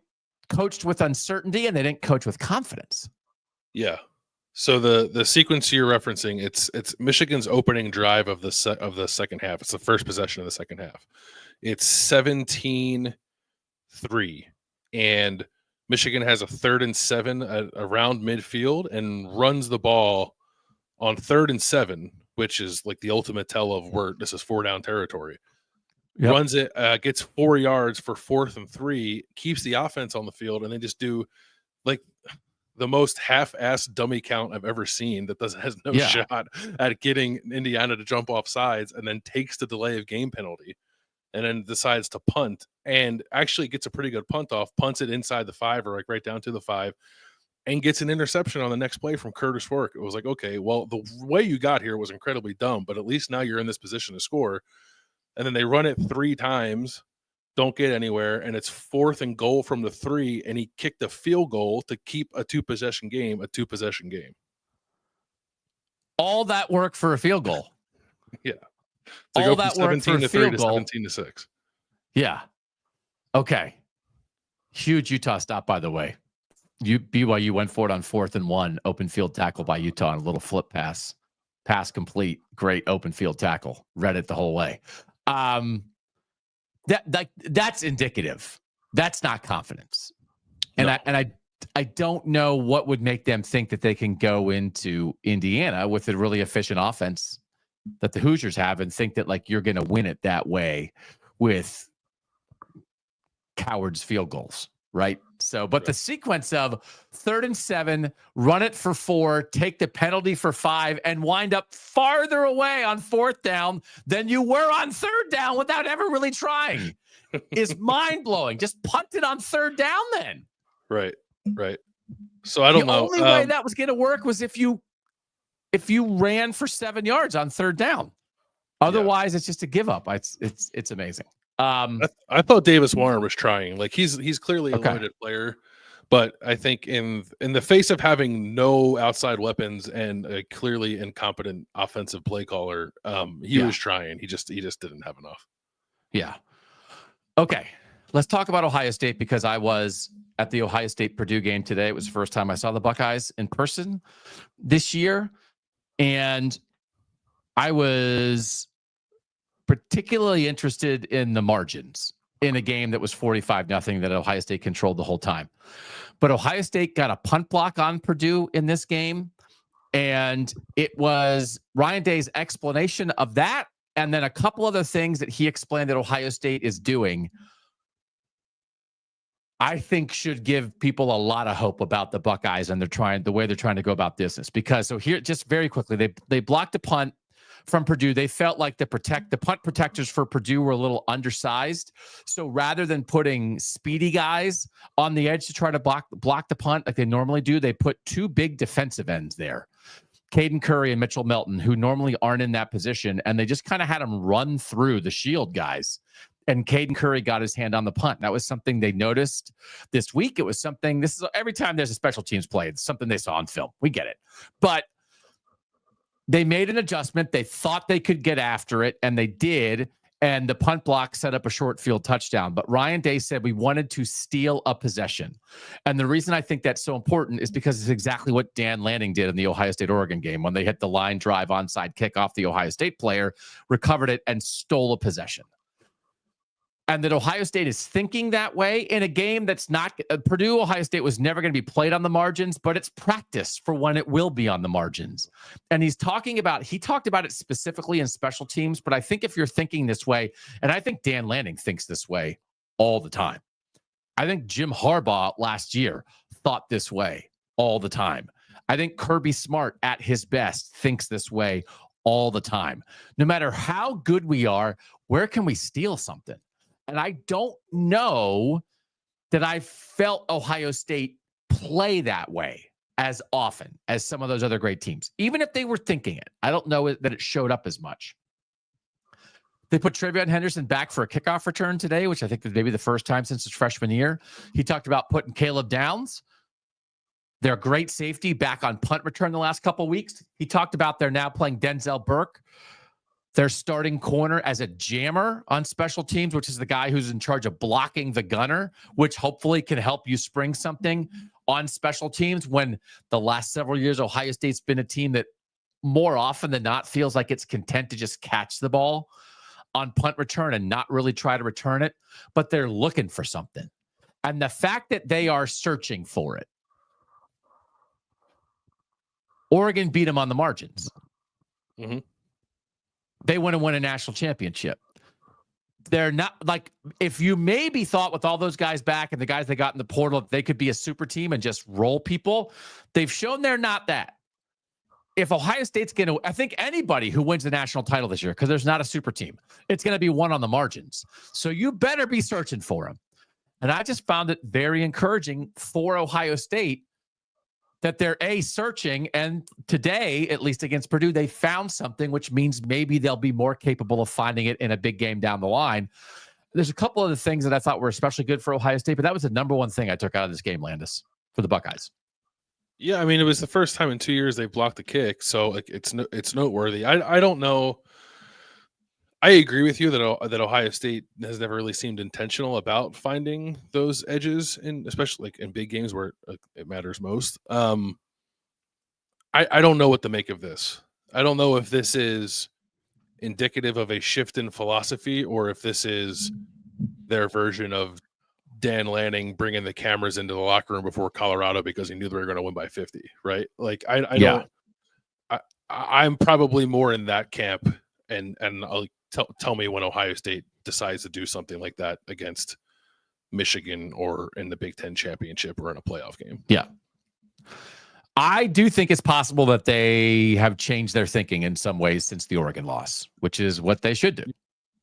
A: coached with uncertainty and they didn't coach with confidence.
B: Yeah. So the sequence you're referencing, it's Michigan's opening drive of the second half. It's the first possession of the second half. It's 17-3, and Michigan has a 3rd and 7 around midfield and runs the ball on 3rd and 7, which is like the ultimate tell of where this is 4 down territory. Yep. Runs it, gets 4 yards for 4th and 3, keeps the offense on the field, and they just do like the most half-assed dummy count I've ever seen that has no shot at getting Indiana to jump off sides, and then takes the delay of game penalty and then decides to punt and actually gets a pretty good punt off, punts it inside the 5 or like right down to the 5, and gets an interception on the next play from Curtis Fork. It was like, okay, well, the way you got here was incredibly dumb, but at least now you're in this position to score. And then they run it 3 times, don't get anywhere, and it's 4th and goal from the 3, and he kicked a field goal to keep a 2-possession game.
A: All that work for a field goal.
B: Yeah.
A: All that work for a field goal.
B: 17-6.
A: Yeah. Okay. Huge Utah stop, by the way. BYU went for it on 4th and 1, open field tackle by Utah, and a little flip pass complete. Great open field tackle. Read it the whole way. That's indicative. That's not confidence. And no. I don't know what would make them think that they can go into Indiana with a really efficient offense that the Hoosiers have and think that like you're going to win it that way with cowards field goals, right? So, but the sequence of 3rd and 7, run it for 4, take the penalty for 5, and wind up farther away on 4th down than you were on 3rd down without ever really trying is mind-blowing. Just punt it on 3rd down then.
B: Right. So I don't know.
A: The only way that was going to work was if you ran for 7 yards on 3rd down. Otherwise, it's just a give up. It's amazing.
B: I thought Davis Warner was trying. Like he's clearly a limited player, but I think in the face of having no outside weapons and a clearly incompetent offensive play caller, he was trying. He just didn't have enough.
A: Yeah. Okay. Let's talk about Ohio State because I was at the Ohio State Purdue game today. It was the first time I saw the Buckeyes in person this year, and I was particularly interested in the margins in a game that was 45-0 that Ohio State controlled the whole time. But Ohio State got a punt block on Purdue in this game, and it was Ryan Day's explanation of that and then a couple other things that he explained that Ohio State is doing, I think should give people a lot of hope about the Buckeyes and the way they're trying to go about business. Because so here, just very quickly, they blocked a punt from Purdue. They felt like the punt protectors for Purdue were a little undersized. So rather than putting speedy guys on the edge to try to block the punt like they normally do, they put two big defensive ends there, Caden Curry and Mitchell Melton, who normally aren't in that position, and they just kind of had them run through the shield guys. And Caden Curry got his hand on the punt. That was something they noticed this week. It was something, this is every time there's a special teams play, it's something they saw on film. We get it. But they made an adjustment. They thought they could get after it, and they did. And the punt block set up a short field touchdown. But Ryan Day said we wanted to steal a possession. And the reason I think that's so important is because it's exactly what Dan Lanning did in the Ohio State-Oregon game when they hit the line drive onside kick off the Ohio State player, recovered it, and stole a possession. And that Ohio State is thinking that way in a game that's not Purdue. Ohio State was never going to be played on the margins, but it's practice for when it will be on the margins. And he talked about it specifically in special teams. But I think if you're thinking this way, and I think Dan Lanning thinks this way all the time. I think Jim Harbaugh last year thought this way all the time. I think Kirby Smart at his best thinks this way all the time. No matter how good we are, where can we steal something? And I don't know that I felt Ohio State play that way as often as some of those other great teams. Even if they were thinking it, I don't know that it showed up as much. They put Travion Henderson back for a kickoff return today, which I think is maybe the first time since his freshman year. He talked about putting Caleb Downs, their great safety, back on punt return the last couple of weeks. He talked about they're now playing Denzel Burke, their starting corner, as a jammer on special teams, which is the guy who's in charge of blocking the gunner, which hopefully can help you spring something on special teams when the last several years, Ohio State's been a team that more often than not feels like it's content to just catch the ball on punt return and not really try to return it, but they're looking for something. And the fact that they are searching for it, Oregon beat them on the margins.
B: Mm-hmm.
A: They want to win a national championship. They're not like, if you maybe thought with all those guys back and the guys they got in the portal, that they could be a super team and just roll people. They've shown they're not that. If Ohio State's going to, I think anybody who wins the national title this year, because there's not a super team, it's going to be one on the margins. So you better be searching for them. And I just found it very encouraging for Ohio State that they're searching, and today, at least against Purdue, they found something, which means maybe they'll be more capable of finding it in a big game down the line. There's a couple of the things that I thought were especially good for Ohio State, but that was the number one thing I took out of this game, Landis, for the Buckeyes.
B: Yeah, I mean, it was the first time in 2 years they've blocked the kick, so like it's noteworthy. I don't know. I agree with you that Ohio State has never really seemed intentional about finding those edges, especially like in big games where it matters most. I don't know what to make of this. I don't know if this is indicative of a shift in philosophy or if this is their version of Dan Lanning bringing the cameras into the locker room before Colorado because he knew they were going to win by 50, right? Like I'm probably more in that camp, and I'll tell me when Ohio State decides to do something like that against Michigan or in the Big Ten championship or in a playoff game.
A: Yeah. I do think it's possible that they have changed their thinking in some ways since the Oregon loss, which is what they should do,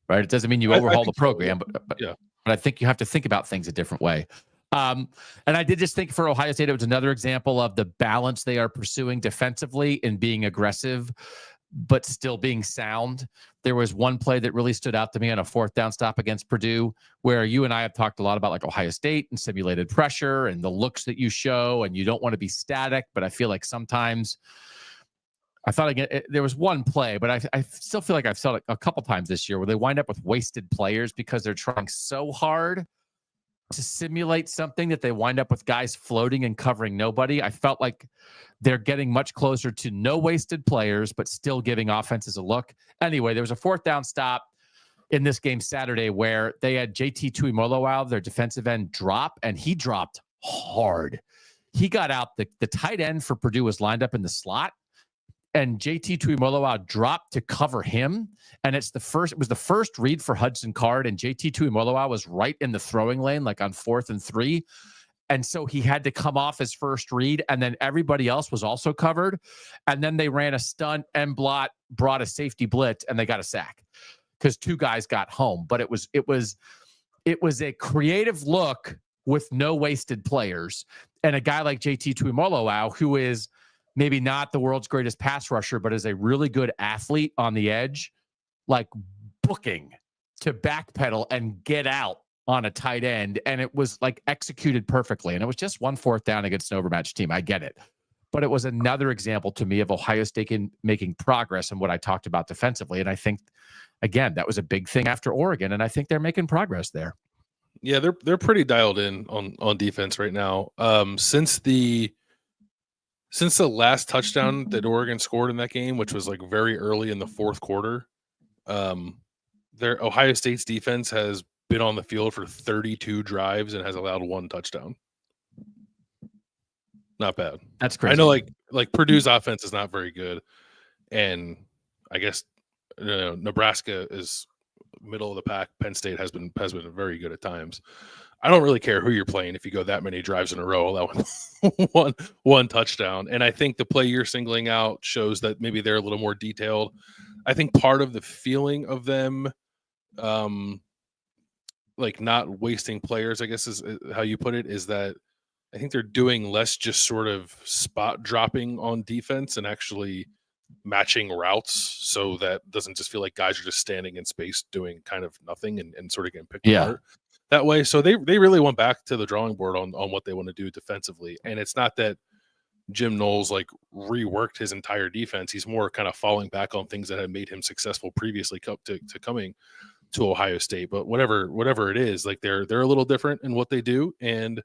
A: right? It doesn't mean you overhaul the program, but I think you have to think about things a different way. And I did just think for Ohio State, it was another example of the balance they are pursuing defensively in being aggressive, but still being sound. There was one play that really stood out to me on a fourth down stop against Purdue, where you and I have talked a lot about like Ohio State and simulated pressure and the looks that you show, and you don't want to be static. But I feel like sometimes I thought there was one play, but I still feel like I've saw it a couple times this year where they wind up with wasted players because they're trying so hard to simulate something that they wind up with guys floating and covering nobody. I felt like they're getting much closer to no wasted players, but still giving offenses a look. Anyway, there was a fourth down stop in this game Saturday where they had JT Tuimoloau, their defensive end, drop, and he dropped hard. He got out. The tight end for Purdue was lined up in the slot, and JT Tuimoloau dropped to cover him. And it was the first read for Hudson Card, and JT Tuimoloau was right in the throwing lane, like on 4th and 3. And so he had to come off his first read, and then everybody else was also covered. And then they ran a stunt and brought a safety blitz, and they got a sack because 2 guys got home. But it was a creative look with no wasted players. And a guy like JT Tuimoloau, who is maybe not the world's greatest pass rusher, but is a really good athlete on the edge, like booking to backpedal and get out on a tight end. And it was like executed perfectly. And it was just 1 4th down against an overmatched team. I get it. But it was another example to me of Ohio State making progress in what I talked about defensively. And I think, again, that was a big thing after Oregon. And I think they're making progress there.
B: Yeah, they're pretty dialed in on defense right now. Since the last touchdown that Oregon scored in that game, which was like very early in the 4th quarter, their Ohio State's defense has been on the field for 32 drives and has allowed 1 touchdown. Not bad.
A: That's crazy.
B: I know, like Purdue's offense is not very good, and I guess Nebraska is middle of the pack. Penn State has been very good at times. I don't really care who you're playing if you go that many drives in a row, allowing one touchdown. And I think the play you're singling out shows that maybe they're a little more detailed. I think part of the feeling of them, like not wasting players, I guess is how you put it, is that I think they're doing less just sort of spot dropping on defense and actually matching routes, so that doesn't just feel like guys are just standing in space doing kind of nothing and sort of getting picked apart that way. So they really went back to the drawing board on what they want to do defensively. And it's not that Jim Knowles like reworked his entire defense. He's more kind of falling back on things that had made him successful previously to coming to Ohio State. But whatever it is, like they're a little different in what they do. And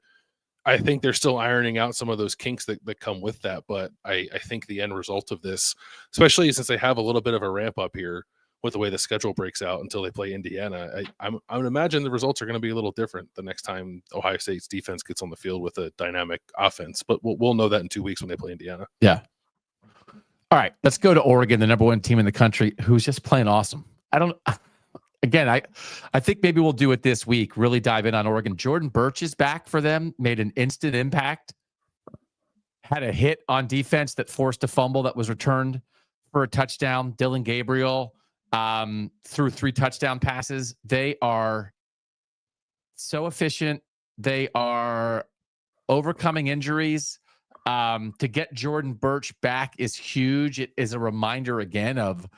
B: I think they're still ironing out some of those kinks that come with that. But I think the end result of this, especially since they have a little bit of a ramp up here with the way the schedule breaks out until they play Indiana, I would imagine the results are going to be a little different the next time Ohio State's defense gets on the field with a dynamic offense. But we'll know that in 2 weeks when they play Indiana.
A: Yeah. All right, let's go to Oregon, the number 1 team in the country, who's just playing awesome. Again, I think maybe we'll do it this week, really dive in on Oregon. Jordan Birch is back for them, made an instant impact, had a hit on defense that forced a fumble that was returned for a touchdown. Dylan Gabriel threw 3 touchdown passes. They are so efficient. They are overcoming injuries. To get Jordan Birch back is huge. It is a reminder again of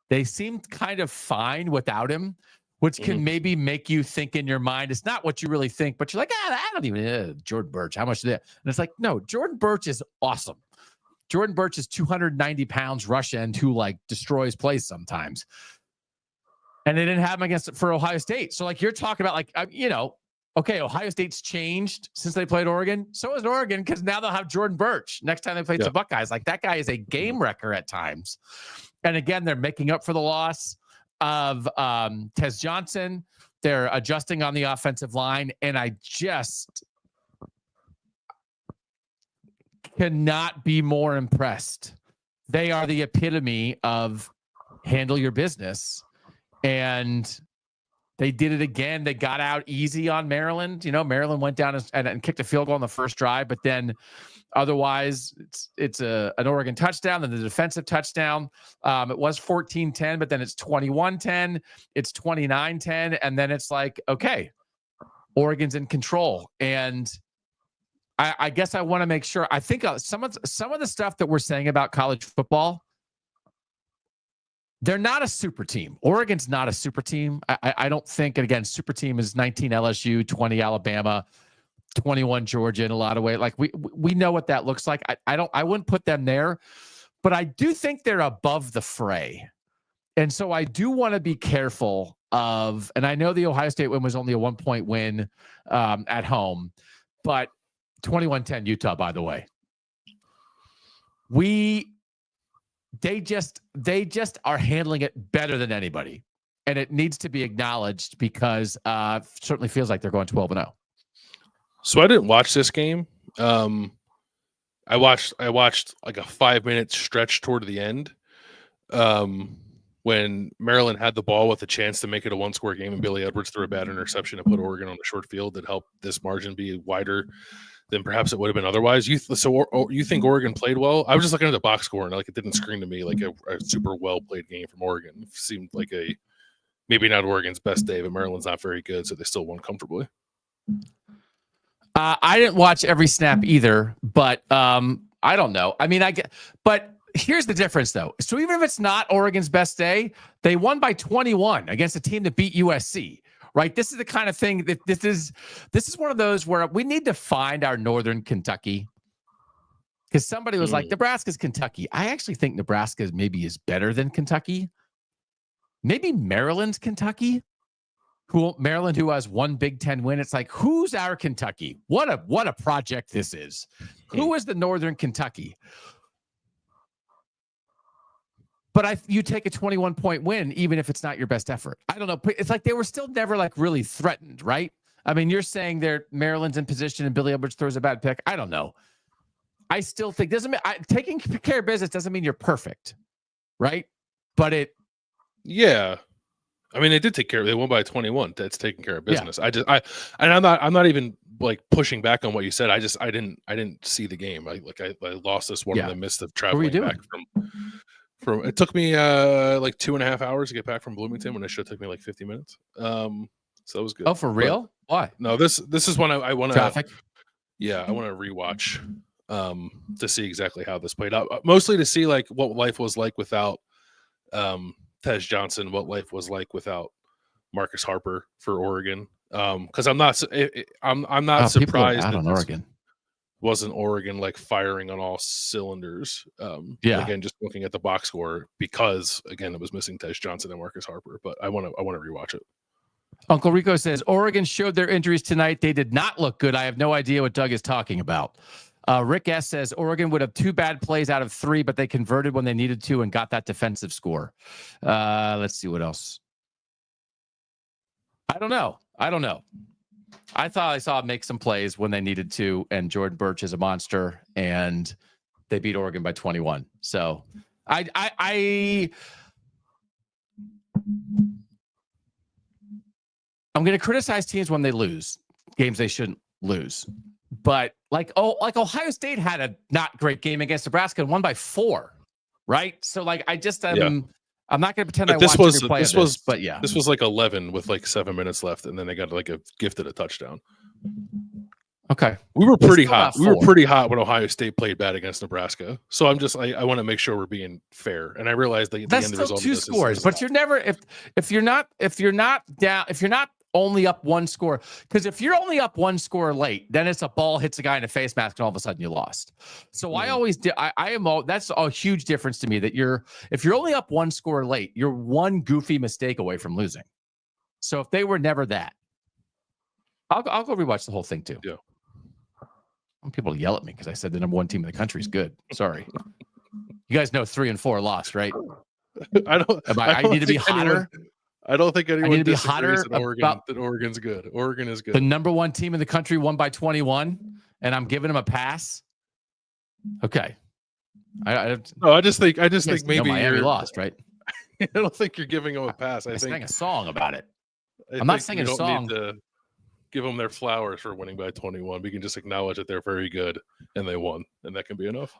A: they seemed kind of fine without him, which can maybe make you think in your mind. It's not what you really think, but you're like, I don't even, Jordan Birch, how much is that? And it's like, no, Jordan Birch is awesome. Jordan Birch is 290 pounds rush end who like destroys plays sometimes. And they didn't have him for Ohio State. So like you're talking about like, okay, Ohio State's changed since they played Oregon. So is Oregon, because now they'll have Jordan Birch next time they play the Buckeyes. Like that guy is a game wrecker at times. And again, they're making up for the loss of Tez Johnson. They're adjusting on the offensive line. And I just cannot be more impressed. They are the epitome of handle your business. And they did it again. They got out easy on Maryland. Maryland went down and kicked a field goal on the first drive, but then otherwise it's an Oregon touchdown, then the defensive touchdown. It was 14-10, but then it's 21-10, it's 29-10, and then it's like, okay, Oregon's in control. And I guess I want to make sure. I think some of the stuff that we're saying about college football, they're not a super team. Oregon's not a super team. I don't think. And again, super team is 19 LSU, 20 Alabama, 21 Georgia in a lot of ways. Like we know what that looks like. I wouldn't put them there, but I do think they're above the fray. And so I do want to be careful of, and I know the Ohio State win was only a 1-point win at home, but 21-10 Utah, by the way. They just are handling it better than anybody. And it needs to be acknowledged because certainly feels like they're going 12-0.
B: So I didn't watch this game. I watched like a 5-minute stretch toward the end. when Maryland had the ball with a chance to make it a one-score game and Billy Edwards threw a bad interception and put Oregon on the short field that helped this margin be wider than perhaps it would have been otherwise. You think Oregon played well? I was just looking at the box score and like it didn't scream to me like a super well played game from Oregon. It seemed like maybe not Oregon's best day, but Maryland's not very good, so they still won comfortably.
A: I didn't watch every snap either, but I don't know. I mean, but here's the difference, though. So even if it's not Oregon's best day, they won by 21 against a team that beat USC, right? This is the kind of thing that this is one of those where we need to find our Northern Kentucky, because somebody was like, Nebraska's Kentucky. I actually think Nebraska maybe is better than Kentucky. Maybe Maryland's Kentucky. Maryland, who has one Big Ten win. It's like, who's our Kentucky? What a project this is. Who is the Northern Kentucky? But you take a 21-point win, even if it's not your best effort. I don't know. It's like they were still never like really threatened, right? I mean, you're saying Maryland's in position and Billy Edwards throws a bad pick. I don't know. I still think taking care of business doesn't mean you're perfect, right? But
B: yeah. I mean, they did take care of it. They won by 21. That's taking care of business. Yeah. I'm not even like pushing back on what you said. I didn't see the game. I lost this one in the midst of traveling back from it took me like 2.5 hours to get back from Bloomington when it should have took me like 50 minutes. So that was good.
A: Oh, for real? Why?
B: No, this is when I want to
A: traffic.
B: Yeah, I want to rewatch to see exactly how this played out. Mostly to see like what life was like without Tej Johnson, what life was like without Marcus Harper for Oregon. Because I'm not surprised
A: that Oregon
B: wasn't Oregon like firing on all cylinders. Again, just looking at the box score, because again it was missing Tej Johnson and Marcus Harper. But I want to rewatch it.
A: Uncle Rico says Oregon showed their injuries tonight. They did not look good. I have no idea what Doug is talking about. Rick S says Oregon would have 2 bad plays out of 3, but they converted when they needed to and got that defensive score. Let's see what else. I don't know. I thought I saw him make some plays when they needed to, and Jordan Birch is a monster, and they beat Oregon by 21. So I'm going to criticize teams when they lose games they shouldn't lose. But like Ohio State had a not great game against Nebraska and won by 4, right? So like I'm not going to pretend I watched every play of this, but yeah.
B: This was like 11 with like 7 minutes left, and then they got like gifted a touchdown.
A: Okay.
B: We were pretty hot. We were pretty hot when Ohio State played bad against Nebraska. So I want to make sure we're being fair. And I realize that the end result
A: 2 scores, but you're never if you're not only up 1 score, because if you're only up 1 score late, then it's a ball hits a guy in a face mask and all of a sudden you lost. So I always that's a huge difference to me that if you're only up 1 score late, you're 1 goofy mistake away from losing. So if they were never that, I'll go rewatch the whole thing too.
B: Yeah.
A: People yell at me because I said the number 1 team in the country is good. Sorry. You guys know 3 and 4 lost, right? I need to be hotter.
B: I don't think anyone
A: disagrees
B: that Oregon's good. Oregon is good.
A: The number 1 team in the country won by 21, and I'm giving them a pass. Okay.
B: I just think maybe
A: Miami lost, right?
B: I don't think you're giving them a pass. I
A: sang a song about it. I'm not singing a song.
B: Need to give them their flowers for winning by 21. We can just acknowledge that they're very good and they won, and that can be enough.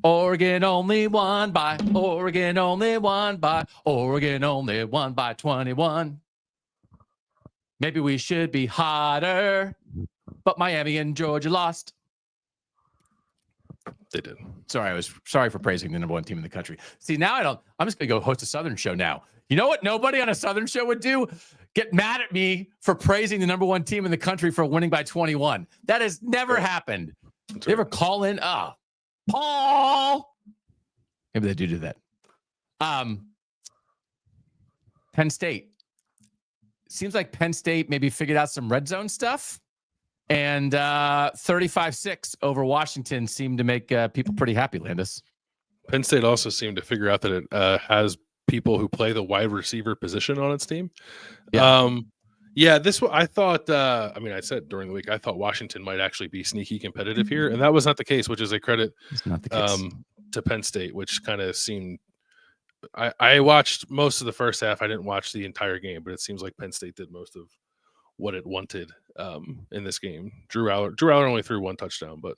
A: Oregon only won by 21. Maybe we should be hotter, but Miami and Georgia lost.
B: They did.
A: Sorry for praising the number 1 team in the country. See, now I'm just going to go host a Southern show now. You know what nobody on a Southern show would do? Get mad at me for praising the number 1 team in the country for winning by 21. That has never happened. They ever call in? Paul. Maybe they do that. Penn State. Seems like Penn State maybe figured out some red zone stuff. And 35-6 over Washington seemed to make people pretty happy, Landis.
B: Penn State also seemed to figure out that it has people who play the wide receiver position on its team. Yeah. I thought, I said during the week, I thought Washington might actually be sneaky competitive here. And that was not the case, which is a credit to Penn State, which kind of seemed I watched most of the first half. I didn't watch the entire game, but it seems like Penn State did most of what it wanted in this game. Drew Aller only threw 1 touchdown, but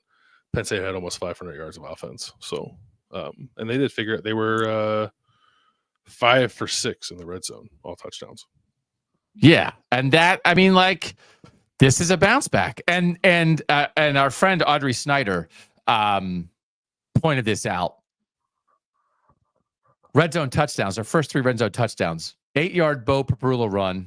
B: Penn State had almost 500 yards of offense. So, and they did figure it. They were 5 for 6 in the red zone, all touchdowns.
A: Yeah, and that, I mean, like, this is a bounce back, and our friend Audrey Snyder pointed this out. Red zone touchdowns, our first 3 red zone touchdowns: 8-yard Bo Paparula run,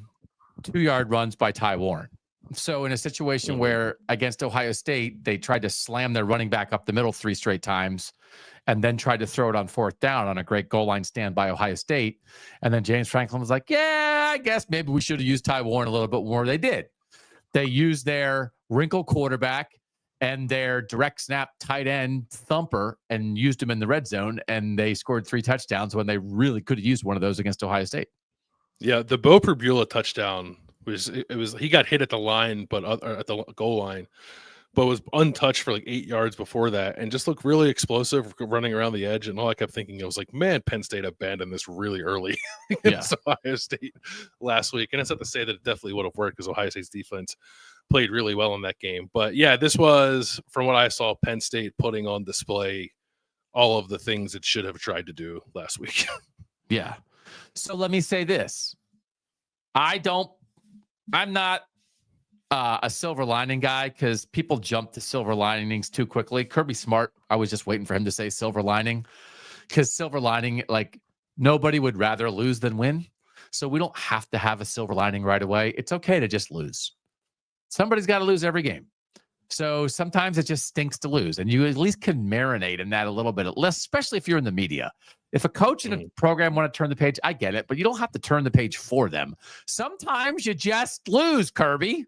A: 2-yard runs by Ty Warren. So in a situation where against Ohio State, they tried to slam their running back up the middle 3 straight times, and then tried to throw it on 4th down on a great goal line stand by Ohio State. And then James Franklin was like, yeah, I guess maybe we should have used Ty Warren a little bit more. They did. They used their wrinkle quarterback and their direct snap tight end thumper and used him in the red zone, and they scored 3 touchdowns when they really could have used one of those against Ohio State.
B: Yeah, the Bo Paparula touchdown was he got hit at the line, but at the goal line, but was untouched for like 8 yards before that, and just looked really explosive running around the edge. And all I kept thinking, I was like, man, Penn State abandoned this really early against Ohio State last week. And it's not to say that it definitely would have worked, because Ohio State's defense played really well in that game. But yeah, this was, from what I saw, Penn State putting on display all of the things it should have tried to do last week.
A: Yeah. So let me say this. I'm not a silver lining guy, because people jump to silver linings too quickly. Kirby Smart, I was just waiting for him to say silver lining, because silver lining, like, nobody would rather lose than win. So we don't have to have a silver lining right away. It's okay to just lose. Somebody's got to lose every game. So sometimes it just stinks to lose, and you at least can marinate in that a little bit, especially if you're in the media. If a coach and a program want to turn the page, I get it, but you don't have to turn the page for them. Sometimes you just lose, Kirby.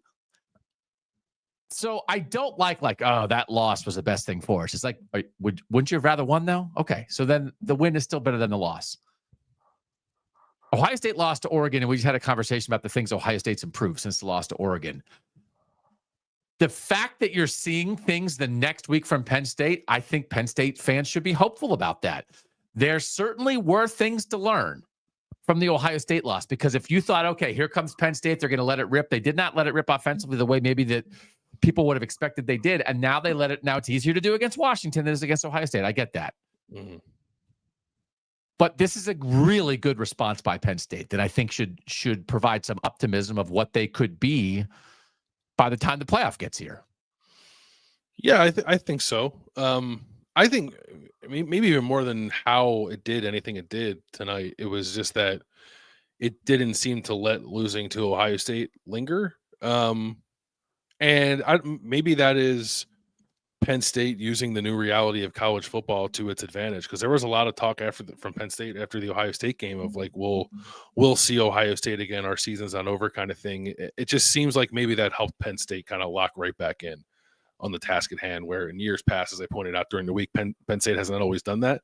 A: So I don't like, oh, that loss was the best thing for us. It's like, wouldn't you have rather won, though? Okay, so then the win is still better than the loss. Ohio State lost to Oregon, and we just had a conversation about the things Ohio State's improved since the loss to Oregon. The fact that you're seeing things the next week from Penn State, I think Penn State fans should be hopeful about that. There certainly were things to learn from the Ohio State loss, because if you thought, okay, here comes Penn State, they're going to let it rip. They did not let it rip offensively the way maybe that people would have expected they did. And now they let it. Now it's easier to do against Washington than it is against Ohio State. I get that. Mm-hmm. But this is a really good response by Penn State that I think should provide some optimism of what they could be by the time the playoff gets here.
B: Yeah, I think so. I think, I mean, maybe even more than how it did anything it did tonight, it was just that it didn't seem to let losing to Ohio State linger. And maybe that is Penn State using the new reality of college football to its advantage, because there was a lot of talk from Penn State after the Ohio State game of like, we'll see Ohio State again, our season's not over kind of thing. It just seems like maybe that helped Penn State kind of lock right back in on the task at hand, where in years past, as I pointed out during the week, Penn State hasn't always done that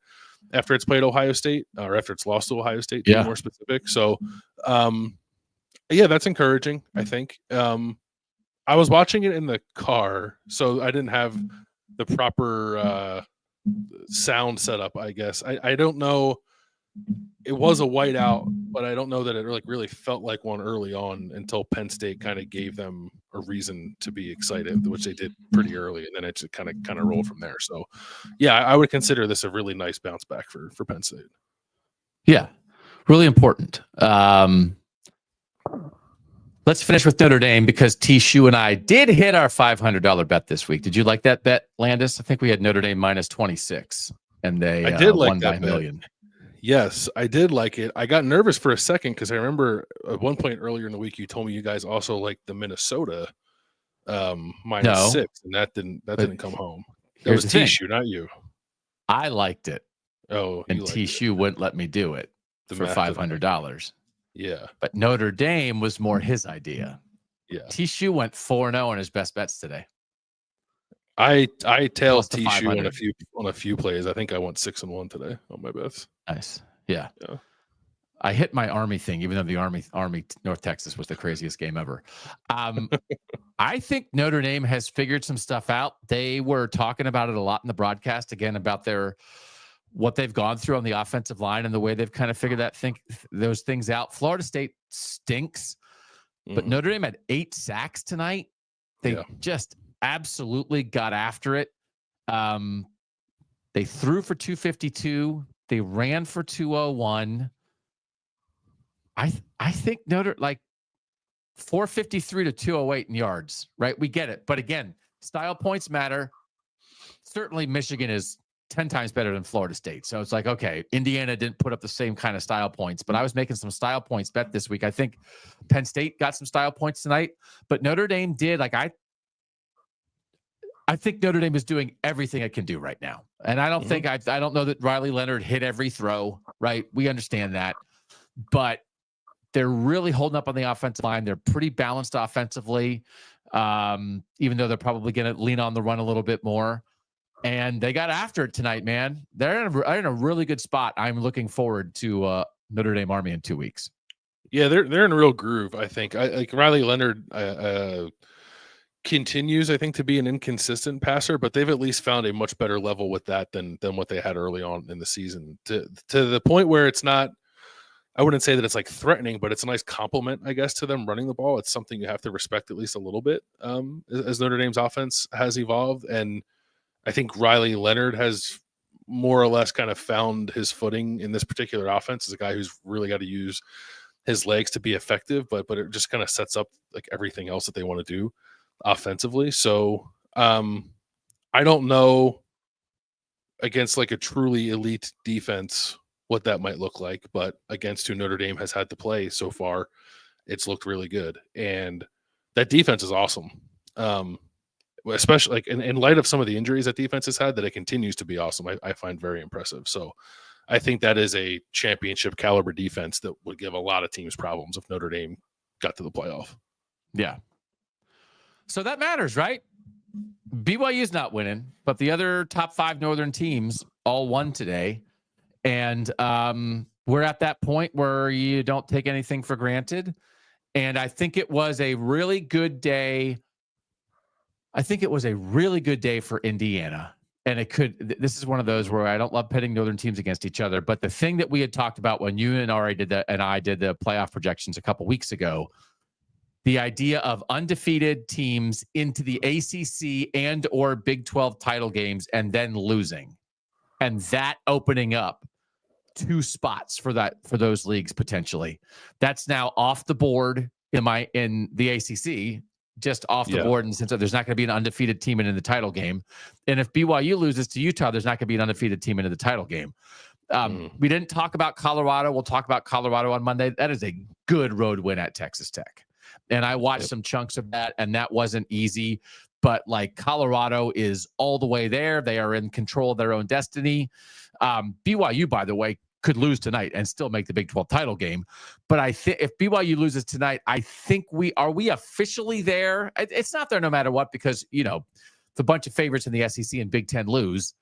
B: after it's played Ohio State, or after it's lost to Ohio State, to be more specific. So, yeah, that's encouraging, I think. I was watching it in the car, so I didn't have the proper sound setup, I guess. I don't know. It was a whiteout, but I don't know that it really felt like one early on until Penn State kind of gave them a reason to be excited, which they did pretty early, and then it just kind of rolled from there. So, yeah, I would consider this a really nice bounce back for Penn State.
A: Yeah, really important. Let's finish with Notre Dame, because T-Shu and I did hit our $500 bet this week. Did you like that bet, Landis? I think we had Notre Dame minus 26, and they won by $1 million.
B: Yes, I did like it. I got nervous for a second because I remember at one point earlier in the week you told me you guys also liked the Minnesota minus 6, and that didn't come home. That was T-Shu, not you.
A: I liked it.
B: Oh,
A: and T-Shu wouldn't let me do it for $500.
B: Yeah,
A: but Notre Dame was more his idea.
B: Yeah,
A: T-Shu went 4-0 in his best bets today.
B: I tailed T-Shu on a few plays. I think I went 6-1 today on my bets.
A: Nice. Yeah. I hit my Army thing, even though the Army North Texas was the craziest game ever. I think Notre Dame has figured some stuff out. They were talking about it a lot in the broadcast, again, about their what they've gone through on the offensive line and the way they've kind of figured those things out. Florida State stinks, but Notre Dame had 8 sacks tonight. They just absolutely got after it. They threw for 252. They ran for 201. I think 453 to 208 in yards, right? We get it. But again, style points matter. Certainly Michigan is 10 times better than Florida State. So it's like, okay, Indiana didn't put up the same kind of style points, but I was making some style points bet this week. I think Penn State got some style points tonight, but Notre Dame did. I think Notre Dame is doing everything it can do right now. And I don't think I don't know that Riley Leonard hit every throw, right? We understand that, but they're really holding up on the offensive line. They're pretty balanced offensively, even though they're probably going to lean on the run a little bit more. And they got after it tonight, man. They're in a really good spot. I'm looking forward to Notre Dame Army in 2 weeks. Yeah,
B: they're in a real groove, I think. Like Riley Leonard continues, I think, to be an inconsistent passer, but they've at least found a much better level with that than what they had early on in the season. To the point where it's not, I wouldn't say that it's like threatening, but it's a nice compliment, I guess, to them running the ball. It's something you have to respect at least a little bit as Notre Dame's offense has evolved. And I think Riley Leonard has more or less kind of found his footing in this particular offense as a guy who's really got to use his legs to be effective, but it just kind of sets up like everything else that they want to do offensively. So I don't know against like a truly elite defense what that might look like, but against who Notre Dame has had to play so far, it's looked really good. And that defense is awesome. Especially like in light of some of the injuries that defense has had, that it continues to be awesome. I find very impressive. So I think that is a championship caliber defense that would give a lot of teams problems if Notre Dame got to the playoff.
A: Yeah. So that matters, right? BYU's not winning, but the other top 5 Northern teams all won today. And we're at that point where you don't take anything for granted. And I think it was a really good day. I think it was a really good day for Indiana. And this is one of those where I don't love pitting Northern teams against each other. But the thing that we had talked about when you and I did the playoff projections a couple weeks ago, the idea of undefeated teams into the ACC and or Big 12 title games and then losing, and that opening up 2 spots for those leagues potentially. That's now off the board in the ACC, just off the board in the sense that there's not going to be an undefeated team in the title game. And if BYU loses to Utah, there's not going to be an undefeated team in the title game. We didn't talk about Colorado. We'll talk about Colorado on Monday. That is a good road win at Texas Tech. And I watched some chunks of that, and that wasn't easy. But like Colorado is all the way there. They are in control of their own destiny. BYU, by the way, could lose tonight and still make the Big 12 title game. But I think if BYU loses tonight, I think we officially there. It's not there no matter what, because, the bunch of favorites in the SEC and Big 10 lose.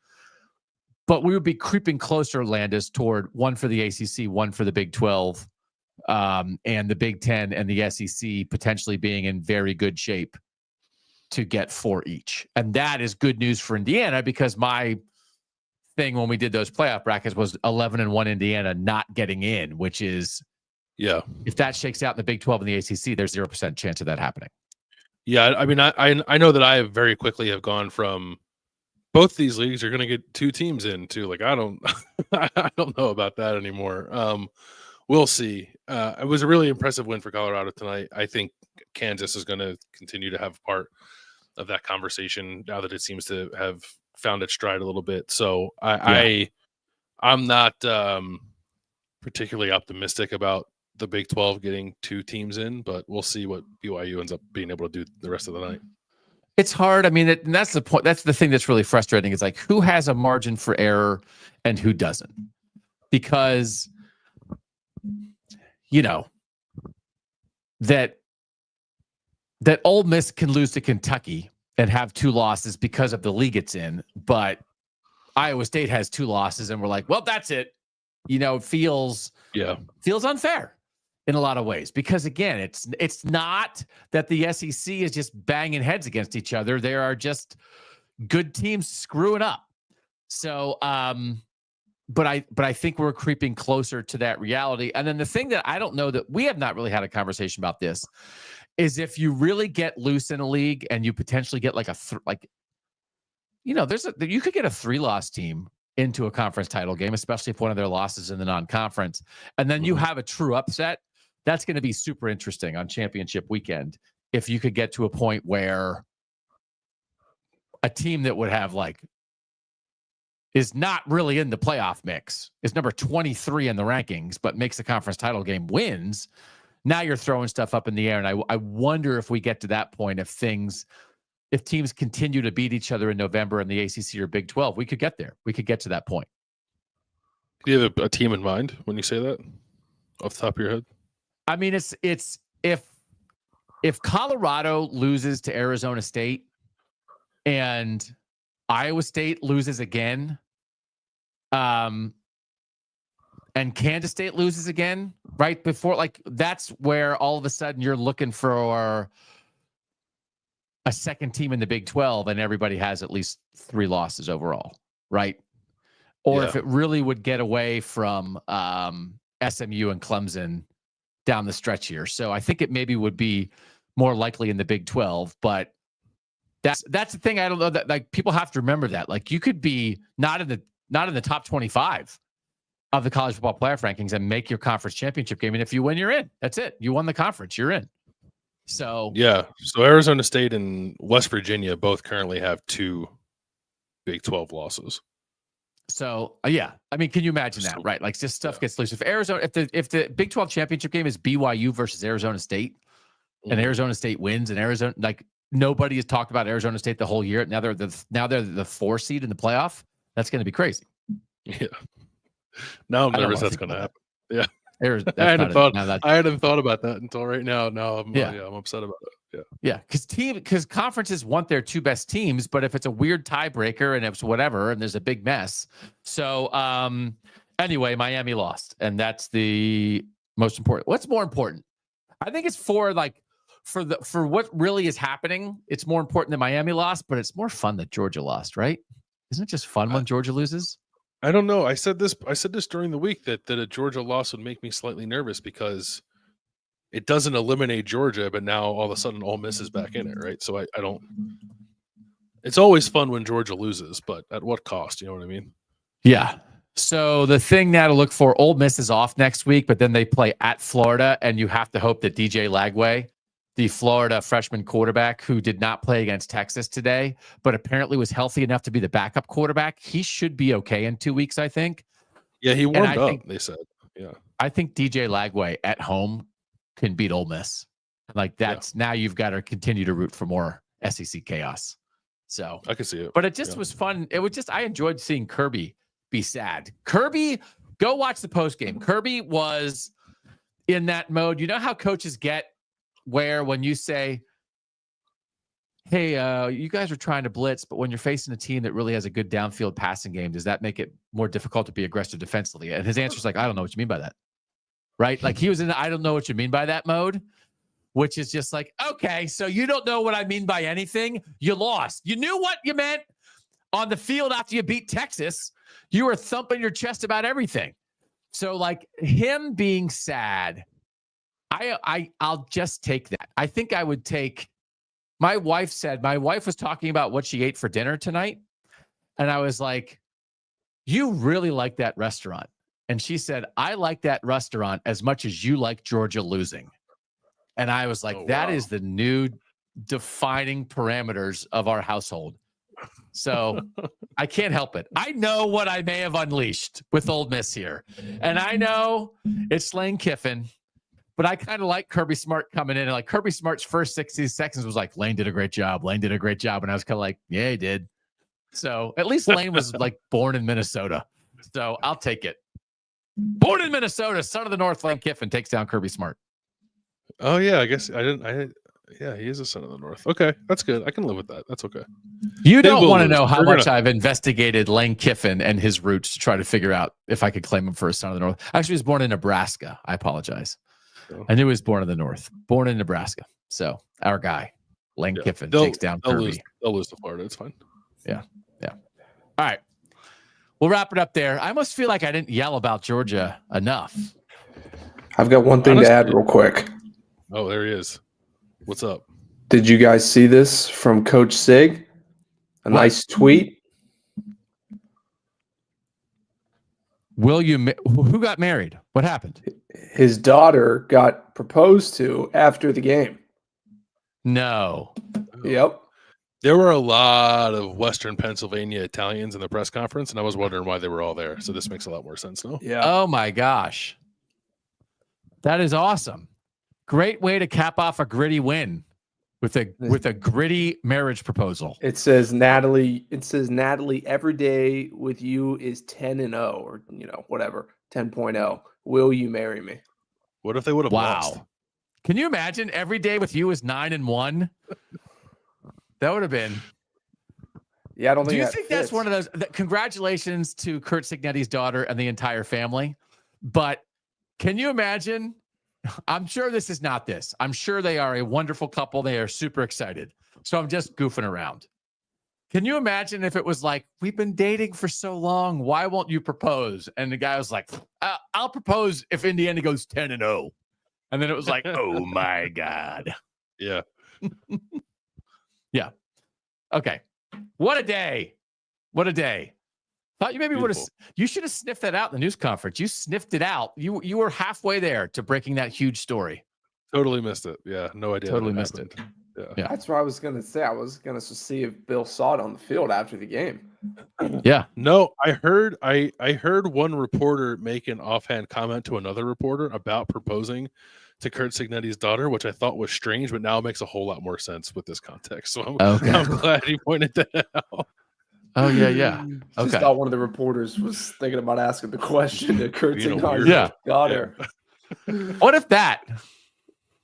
A: But we would be creeping closer, Landis, toward one for the ACC, one for the Big 12, and the Big 10 and the SEC potentially being in very good shape to get 4 each. And that is good news for Indiana, because my thing when we did those playoff brackets was 11-1 Indiana not getting in, which is, if that shakes out in the Big 12 and the ACC, there's 0% chance of that happening.
B: Yeah, I mean, I know that I very quickly have gone from both these leagues are going to get 2 teams in to like, I don't know about that anymore. We'll see. It was a really impressive win for Colorado tonight. I think Kansas is going to continue to have part of that conversation now that it seems to have found its stride a little bit. So I'm not particularly optimistic about the Big 12 getting 2 teams in, but we'll see what BYU ends up being able to do the rest of the night.
A: It's hard. I mean, that's the point. That's the thing that's really frustrating. Is like, who has a margin for error and who doesn't? Because, that Ole Miss can lose to Kentucky and have 2 losses because of the league it's in, but Iowa State has 2 losses, and we're like, well, that's it. It feels unfair in a lot of ways, because again, it's not that the SEC is just banging heads against each other. There are just good teams screwing up. So I think we're creeping closer to that reality. And then the thing that I don't know, that we have not really had a conversation about this, is if you really get loose in a league and you potentially get like you could get a 3-loss team into a conference title game, especially if one of their losses in the non-conference, and then you have a true upset. That's going to be super interesting on championship weekend. If you could get to a point where a team that would have is not really in the playoff mix, is number 23 in the rankings, but makes the conference title game, wins. Now you're throwing stuff up in the air. And I wonder if we get to that point, if teams continue to beat each other in November in the ACC or Big 12, we could get there. We could get to that point.
B: Do you have a team in mind when you say that off the top of your head?
A: I mean, it's if Colorado loses to Arizona State and Iowa State loses again, and Kansas State loses again, right before, that's where all of a sudden you're looking for a second team in the Big 12 and everybody has at least 3 losses overall, right? Or if it really would get away from SMU and Clemson down the stretch here. So I think it maybe would be more likely in the Big 12, but that's the thing. I don't know, that people have to remember that you could be not in the top 25 of the college football playoff rankings and make your conference championship game. And if you win, you're in. That's it. You won the conference. You're in. So
B: So Arizona State and West Virginia both currently have 2 Big 12 losses.
A: So I mean, can you imagine that, right? Just stuff gets loose. If the Big 12 championship game is BYU versus Arizona State, and Arizona State wins, and Arizona, nobody has talked about Arizona State the whole year. Now they're the 4 seed in the playoff. That's going to be crazy.
B: Yeah. Now I'm nervous that's going to happen. Yeah.
A: I
B: hadn't thought about that until right now. Now I'm upset about it.
A: Yeah. Because conferences want their 2 best teams, but if it's a weird tiebreaker and it's whatever, and there's a big mess. So anyway, Miami lost, and that's the most important. What's more important? I think it's for what really is happening. It's more important that Miami lost, but it's more fun that Georgia lost, right? Isn't it just fun when Georgia loses?
B: I don't know. I said this during the week that a Georgia loss would make me slightly nervous because it doesn't eliminate Georgia, but now all of a sudden Ole Miss is back in it, right? So I don't. It's always fun when Georgia loses, but at what cost? You know what I mean?
A: Yeah. So the thing now to look for, Ole Miss is off next week, but then they play at Florida, and you have to hope that DJ Lagway, the Florida freshman quarterback who did not play against Texas today, but apparently was healthy enough to be the backup quarterback, he should be okay in 2 weeks, I think.
B: Yeah, he warmed up, they said. Yeah.
A: I think DJ Lagway at home can beat Ole Miss. Now you've got to continue to root for more SEC chaos. So
B: I can see it.
A: But it just was fun. I enjoyed seeing Kirby be sad. Kirby, go watch the post game. Kirby was in that mode. You know how coaches get where when you say, hey, you guys are trying to blitz, but when you're facing a team that really has a good downfield passing game, does that make it more difficult to be aggressive defensively? And his answer is I don't know what you mean by that. Right? He was in the I don't know what you mean by that mode, which is just okay, so you don't know what I mean by anything. You lost. You knew what you meant on the field after you beat Texas. You were thumping your chest about everything. So him being sad, I'll just take that. I think I would take. My wife was talking about what she ate for dinner tonight, and I was like, "You really like that restaurant?" And she said, "I like that restaurant as much as you like Georgia losing." And I was like, "That is the new defining parameters of our household." So I can't help it. I know what I may have unleashed with Ole Miss here, and I know it's Lane Kiffin. But I kind of like Kirby Smart coming in, and Kirby Smart's first 60 seconds was Lane did a great job. Lane did a great job. And I was kind of yeah, he did. So at least Lane was born in Minnesota. So I'll take it. Born in Minnesota, son of the North, Lane Kiffin takes down Kirby Smart.
B: Oh yeah, I guess yeah, he is a son of the North. Okay, that's good. I can live with that. That's okay.
A: You don't want to know how much I've investigated Lane Kiffin and his roots to try to figure out if I could claim him for a son of the North. Actually, he was born in Nebraska. I apologize. I knew he was born in the North, born in Nebraska. So our guy, Lane Kiffin, takes down Kirby.
B: They'll lose to Florida. It's fine.
A: Yeah. All right. we'll wrap it up there. I almost feel like I didn't yell about Georgia enough.
D: I've got one thing to add real quick.
B: Oh, there he is. What's up?
D: Did you guys see this from Coach Sig? Nice tweet.
A: Who got married? What happened?
D: His daughter got proposed to after the game.
A: No.
D: Yep.
B: There were a lot of Western Pennsylvania Italians in the press conference, and I was wondering why they were all there. So this makes a lot more sense now.
D: Yeah.
A: Oh my gosh. That is awesome. Great way to cap off a gritty win with a gritty marriage proposal.
D: It says Natalie, every day with you is 10-0 or whatever, 10.0. Will you marry me?
B: What if they would have lost?
A: Can you imagine every day with you is 9-1? That would have been.
D: Yeah, I don't think.
A: Do you think that's one of those? Congratulations to Kurt Signetti's daughter and the entire family. But can you imagine? I'm sure this is not this. I'm sure they are a wonderful couple. They are super excited. So I'm just goofing around. Can you imagine if it was like, we've been dating for so long, why won't you propose? And the guy was like, I'll propose if Indiana goes 10-0. And then it was like, oh my God.
B: Yeah.
A: Yeah. Okay. What a day. What a day. Thought you maybe would have. You should have sniffed that out in the news conference. You sniffed it out. You were halfway there to breaking that huge story.
B: Totally missed it. Yeah. No idea.
A: Totally missed it.
B: Yeah.
D: That's what I was going to say. I was going to see if Bill saw it on the field after the game.
A: Yeah.
B: No, I heard one reporter make an offhand comment to another reporter about proposing to Kurt Signetti's daughter, which I thought was strange, but now it makes a whole lot more sense with this context. So I'm glad he pointed that out.
A: Oh, yeah. Okay.
D: Just thought one of the reporters was thinking about asking the question to Kurt Signetti's daughter.
A: Yeah. What if that?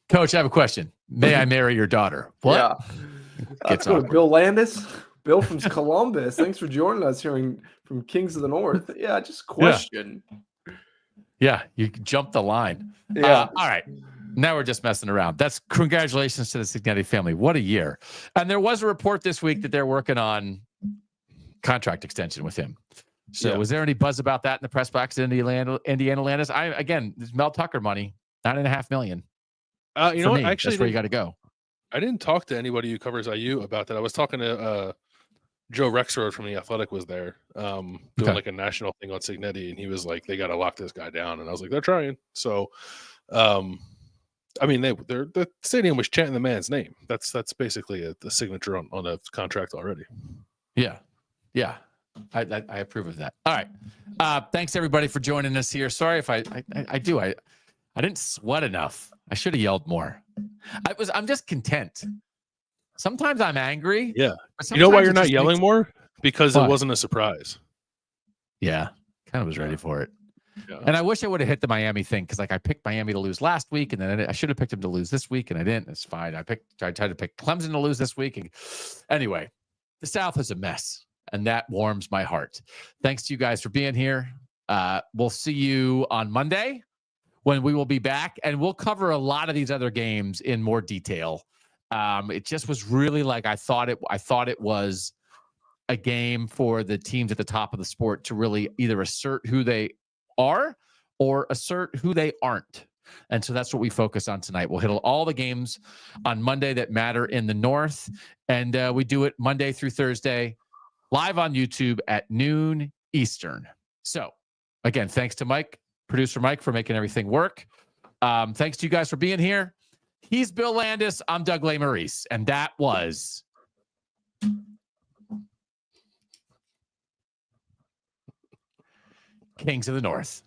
A: Coach, I have a question. May I marry your daughter? What?
D: Yeah. Let's go to Bill Landis. Bill from Columbus. Thanks for joining us here from Kings of the North. Yeah, just question.
A: Yeah, you jumped the line.
D: Yeah.
A: All right. Now we're just messing around. That's congratulations to the Signetti family. What a year. And there was a report this week that they're working on contract extension with him. So was there any buzz about that in the press box in Indiana Landis? Again, this Mel Tucker money, $9.5 million.
B: You know what? Actually,
A: that's where you got to go.
B: I didn't talk to anybody who covers IU about that. I was talking to Joe Rexrode from The Athletic was there doing like a national thing on Signetti, and he was like, they got to lock this guy down. And I was like, they're trying. So, I mean, the stadium was chanting the man's name. That's basically a signature on a contract already.
A: Yeah. I approve of that. All right. Thanks everybody for joining us here. Sorry if I didn't sweat enough. I should have yelled more. I'm just content. Sometimes I'm angry.
B: Yeah. You know why you're not yelling more? Because
A: Why?
B: It wasn't a surprise.
A: Yeah. Kind of was ready for it.
B: Yeah.
A: And I wish I would have hit the Miami thing because I picked Miami to lose last week, and then I should have picked them to lose this week, and I didn't. It's fine. I tried to pick Clemson to lose this week. And anyway, the South is a mess, and that warms my heart. Thanks to you guys for being here. We'll see you on Monday when we will be back, and we'll cover a lot of these other games in more detail. It just was really like I thought it was a game for the teams at the top of the sport to really either assert who they are or assert who they aren't. And so that's what we focus on tonight. We'll hit all the games on Monday that matter in the North. And we do it Monday through Thursday live on YouTube at noon Eastern. So again, thanks to producer Mike, for making everything work. Thanks to you guys for being here. He's Bill Landis. I'm Doug Lesmerises. And that was Kings of the North.